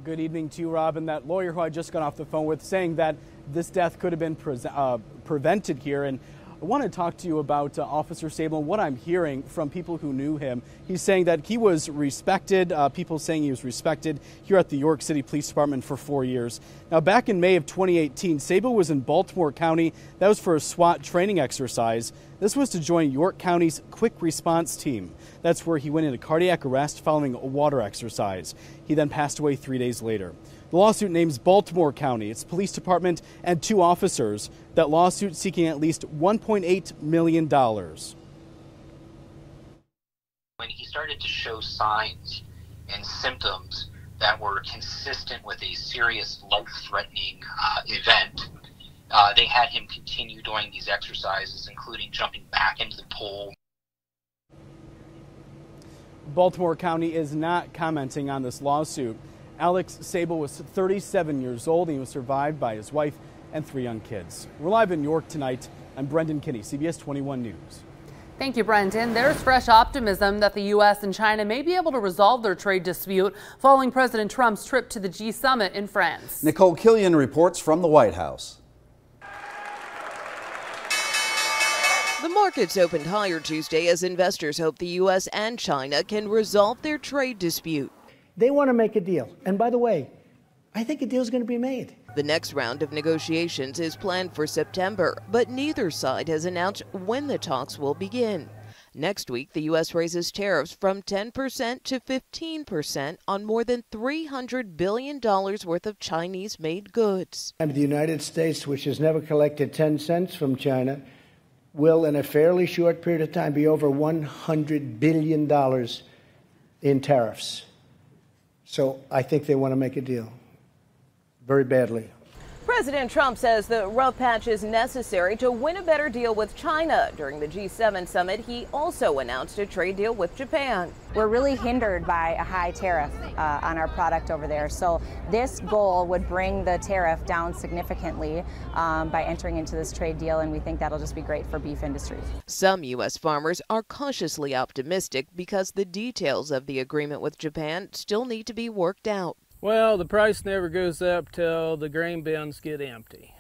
Good evening to you, Rob. And that lawyer who I just got off the phone with saying that this death could have been prevented here. And I want to talk to you about Officer Sable and what I'm hearing from people who knew him. He's saying that he was respected, people saying he was respected here at the York City Police Department for 4 years. Now, back in May of 2018, Sable was in Baltimore County. That was for a SWAT training exercise. This was to join York County's quick response team. That's where he went into cardiac arrest following a water exercise. He then passed away 3 days later. The lawsuit names Baltimore County, its police department, and 2 officers. That lawsuit seeking at least $1.8 million. When he started to show signs and symptoms that were consistent with a serious life-threatening event. They had him continue doing these exercises, including jumping back into the pool. Baltimore County is not commenting on this lawsuit. Alex Sable was 37 years old. He was survived by his wife and 3 young kids. We're live in York tonight. I'm Brendan Kinney, CBS 21 News. Thank you, Brendan. There's fresh optimism that the U.S. and China may be able to resolve their trade dispute following President Trump's trip to the G summit in France. Nicole Killian reports from the White House. The markets opened higher Tuesday as investors hope the U.S. and China can resolve their trade dispute. They want to make a deal. And by the way, I think a deal is going to be made. The next round of negotiations is planned for September, but neither side has announced when the talks will begin. Next week, the U.S. raises tariffs from 10% to 15% on more than $300 billion worth of Chinese-made goods. And the United States, which has never collected 10 cents from China, will in a fairly short period of time be over $100 billion in tariffs. So I think they want to make a deal very badly. President Trump says the rough patch is necessary to win a better deal with China. During the G7 summit, he also announced a trade deal with Japan. We're really hindered by a high tariff on our product over there. So this goal would bring the tariff down significantly by entering into this trade deal, and we think that'll just be great for beef industry. Some U.S. farmers are cautiously optimistic because the details of the agreement with Japan still need to be worked out. Well, the price never goes up till the grain bins get empty.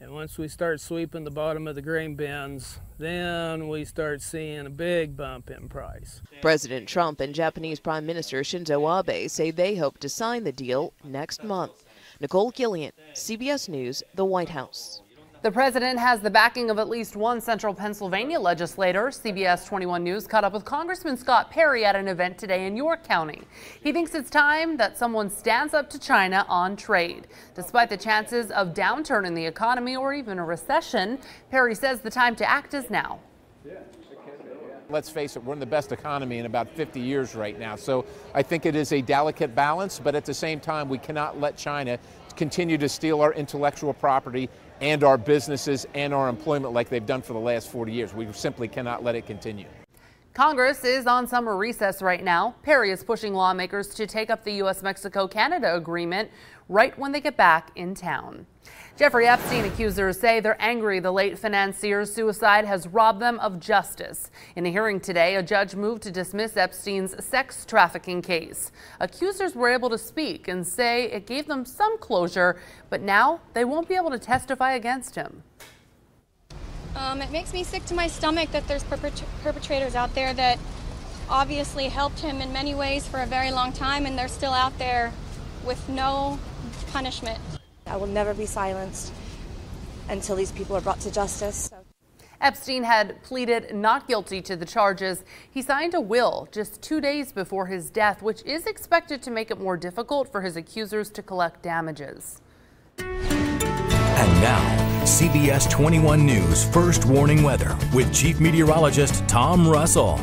And once we start sweeping the bottom of the grain bins, then we start seeing a big bump in price. President Trump and Japanese Prime Minister Shinzo Abe say they hope to sign the deal next month. Nicole Killian, CBS News, the White House. The president has the backing of at least one central Pennsylvania legislator. CBS 21 News caught up with Congressman Scott Perry at an event today in York County. He thinks it's time that someone stands up to China on trade. Despite the chances of downturn in the economy or even a recession, Perry says the time to act is now. Let's face it, we're in the best economy in about 50 years right now. So I think it is a delicate balance, but at the same time, we cannot let China continue to steal our intellectual property and our businesses and our employment like they've done for the last 40 years. We simply cannot let it continue. Congress is on summer recess right now. Perry is pushing lawmakers to take up the U.S.-Mexico-Canada agreement right when they get back in town. Jeffrey Epstein accusers say they're angry the late financier's suicide has robbed them of justice. In a hearing today, a judge moved to dismiss Epstein's sex trafficking case. Accusers were able to speak and say it gave them some closure, but now they won't be able to testify against him. It makes me sick to my stomach that there's perpetrators out there that obviously helped him in many ways for a very long time, and they're still out there with no punishment. I will never be silenced until these people are brought to justice. Epstein had pleaded not guilty to the charges. He signed a will just 2 days before his death, which is expected to make it more difficult for his accusers to collect damages. And now, CBS 21 News First Warning Weather with Chief Meteorologist Tom Russell.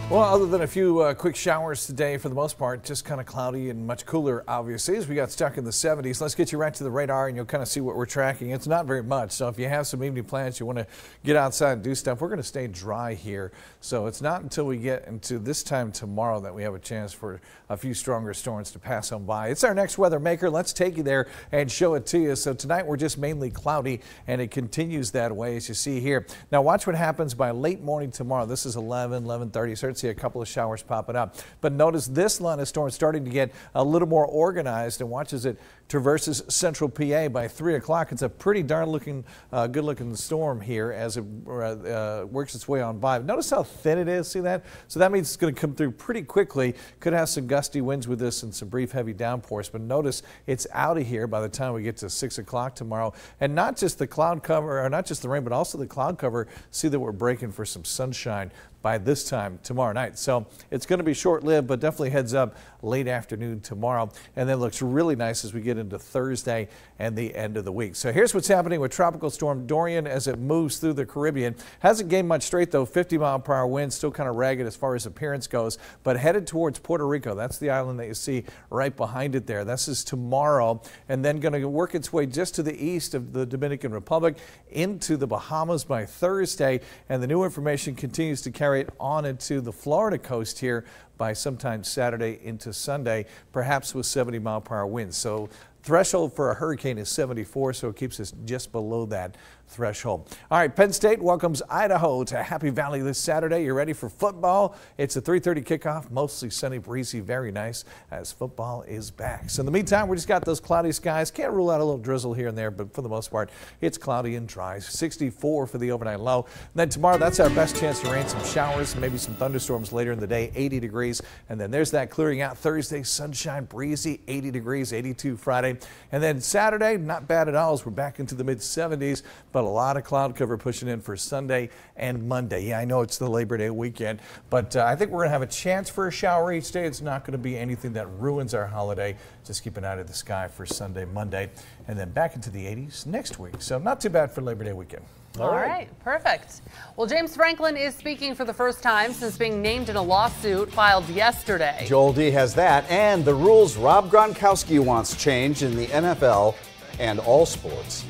Well, other than a few quick showers today, for the most part, just kind of cloudy and much cooler, obviously, as we got stuck in the 70s. Let's get you right to the radar, and you'll kind of see what we're tracking. It's not very much, so if you have some evening plans, you want to get outside and do stuff, we're going to stay dry here. So it's not until we get into this time tomorrow that we have a chance for a few stronger storms to pass on by. It's our next weather maker. Let's take you there and show it to you. So tonight we're just mainly cloudy, and it continues that way, as you see here. Now watch what happens by late morning tomorrow. This is 11:30. Start to see a couple of showers popping up. But notice this line of storm starting to get a little more organized, and watch as it traverses central PA by 3 o'clock. It's a pretty darn looking, good looking storm here as it works its way on by. Notice how thin it is. See that? So that means it's going to come through pretty quickly. Could have some gusty winds with this and some brief heavy downpours. But notice it's out of here by the time we get to 6 o'clock tomorrow. And not just the cloud cover, or not just the rain, but also the cloud cover. See that we're breaking for some sunshine by this time tomorrow night. So it's going to be short-lived, but definitely heads up late afternoon tomorrow. And then looks really nice as we get into Thursday and the end of the week. So here's what's happening with Tropical Storm Dorian as it moves through the Caribbean. Hasn't gained much straight though. 50-mile-per-hour winds, still kind of ragged as far as appearance goes, but headed towards Puerto Rico. That's the island that you see right behind it there. This is tomorrow, and then going to work its way just to the east of the Dominican Republic into the Bahamas by Thursday. And the new information continues to carry it on into the Florida coast here by sometime Saturday into Sunday, perhaps with 70-mile-per-hour winds. So threshold for a hurricane is 74, so it keeps us just below that threshold. All right, Penn State welcomes Idaho to Happy Valley this Saturday. You ready for football? It's a 3:30 kickoff, mostly sunny, breezy, very nice as football is back. So in the meantime, we just got those cloudy skies. Can't rule out a little drizzle here and there, but for the most part, it's cloudy and dry. 64 for the overnight low. And then tomorrow, that's our best chance to rain, some showers, maybe some thunderstorms later in the day, 80 degrees. And then there's that clearing out Thursday, sunshine, breezy, 80 degrees, 82 Friday. And then Saturday, not bad at all as we're back into the mid-70s, but a lot of cloud cover pushing in for Sunday and Monday. Yeah, I know it's the Labor Day weekend, but I think we're going to have a chance for a shower each day. It's not going to be anything that ruins our holiday. Just keep an eye to the sky for Sunday, Monday, and then back into the 80s next week. So not too bad for Labor Day weekend. All right, perfect. Well, James Franklin is speaking for the first time since being named in a lawsuit filed yesterday. Joel D has that, and the rules Rob Gronkowski wants changed in the NFL and all sports.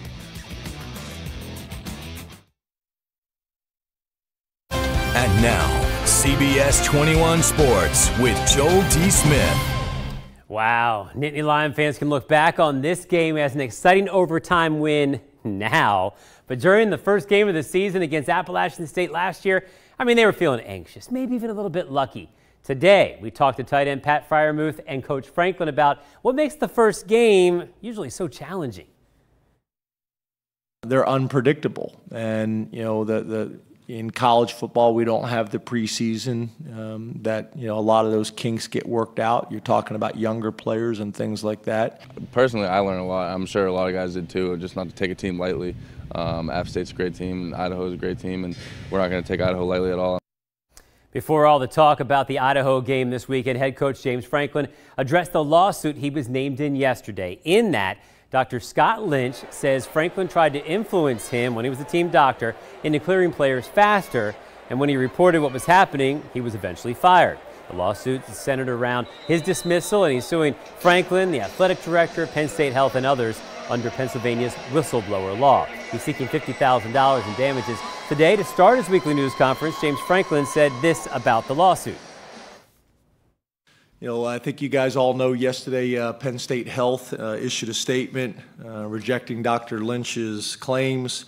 And now, CBS 21 Sports with Joel D. Smith. Wow, Nittany Lion fans can look back on this game as an exciting overtime win now. But during the first game of the season against Appalachian State last year, I mean, they were feeling anxious, maybe even a little bit lucky. Today, we talked to tight end Pat Freiermuth and Coach Franklin about what makes the first game usually so challenging. They're unpredictable, and you know in college football we don't have the preseason that a lot of those kinks get worked out. You're talking about younger players and things like that. Personally, I learned a lot. I'm sure a lot of guys did too. Just not to take a team lightly. App State's a great team, and Idaho's a great team, and we're not going to take Idaho lightly at all. Before all the talk about the Idaho game this weekend, head coach James Franklin addressed the lawsuit he was named in yesterday. In that, Dr. Scott Lynch says Franklin tried to influence him when he was the team doctor into clearing players faster, and when he reported what was happening, he was eventually fired. The lawsuit is centered around his dismissal, and he's suing Franklin, the athletic director, Penn State Health, and others under Pennsylvania's whistleblower law. He's seeking $50,000 in damages. Today, to start his weekly news conference, James Franklin said this about the lawsuit. I think you guys all know yesterday Penn State Health issued a statement rejecting Dr. Lynch's claims.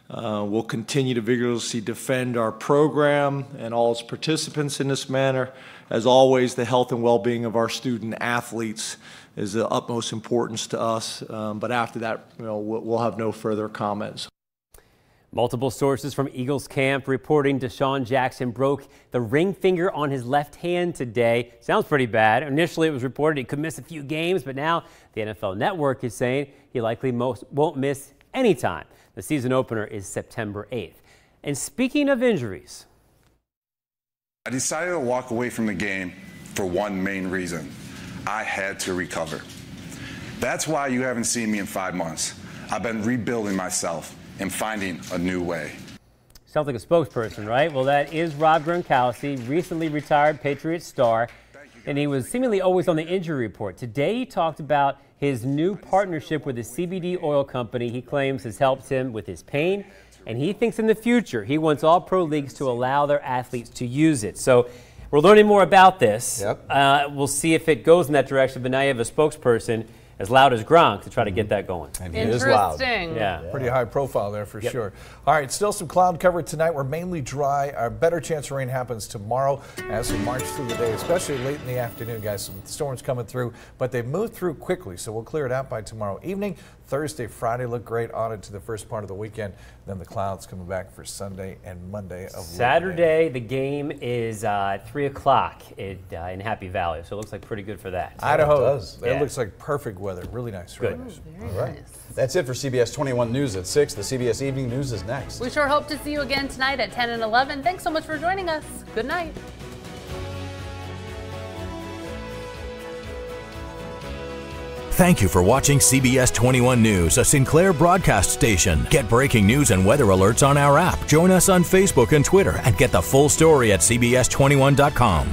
We'll continue to vigorously defend our program and all its participants in this manner. As always, the health and well-being of our student athletes is the utmost importance to us. But after that, we'll have no further comments. Multiple sources from Eagles camp reporting Deshaun Jackson broke the ring finger on his left hand today. Sounds pretty bad. Initially, it was reported he could miss a few games, but now the NFL Network is saying he likely won't miss any time. The season opener is September 8th. And speaking of injuries, I decided to walk away from the game for one main reason. I had to recover. That's why you haven't seen me in 5 months. I've been rebuilding myself and finding a new way. Sounds like a spokesperson, right? Well, that is Rob Gronkowski, recently retired Patriots star, and he was seemingly always on the injury report. Today, he talked about his new partnership with a CBD oil company he claims has helped him with his pain, and he thinks in the future he wants all pro leagues to allow their athletes to use it. So we're learning more about this. Yep. We'll see if it goes in that direction, but now you have a spokesperson as loud as Gronk to try to get that going. And he is loud. Yeah. Pretty high profile there for sure. All right, still some cloud cover tonight. We're mainly dry. Our better chance of rain happens tomorrow as we march through the day, especially late in the afternoon, guys. Some storms coming through, but they move through quickly, so we'll clear it out by tomorrow evening. Thursday, Friday look great on into the first part of the weekend. Then the clouds coming back for Sunday and Monday of Saturday. The game is 3 o'clock in Happy Valley, so it looks like pretty good for that. Idaho, it looks like perfect weather. Really nice. Good. Really nice. All right. That's it for CBS 21 News at 6. The CBS Evening News is next. We sure hope to see you again tonight at 10 and 11. Thanks so much for joining us. Good night. Thank you for watching CBS 21 News, a Sinclair broadcast station. Get breaking news and weather alerts on our app. Join us on Facebook and Twitter and get the full story at CBS21.com.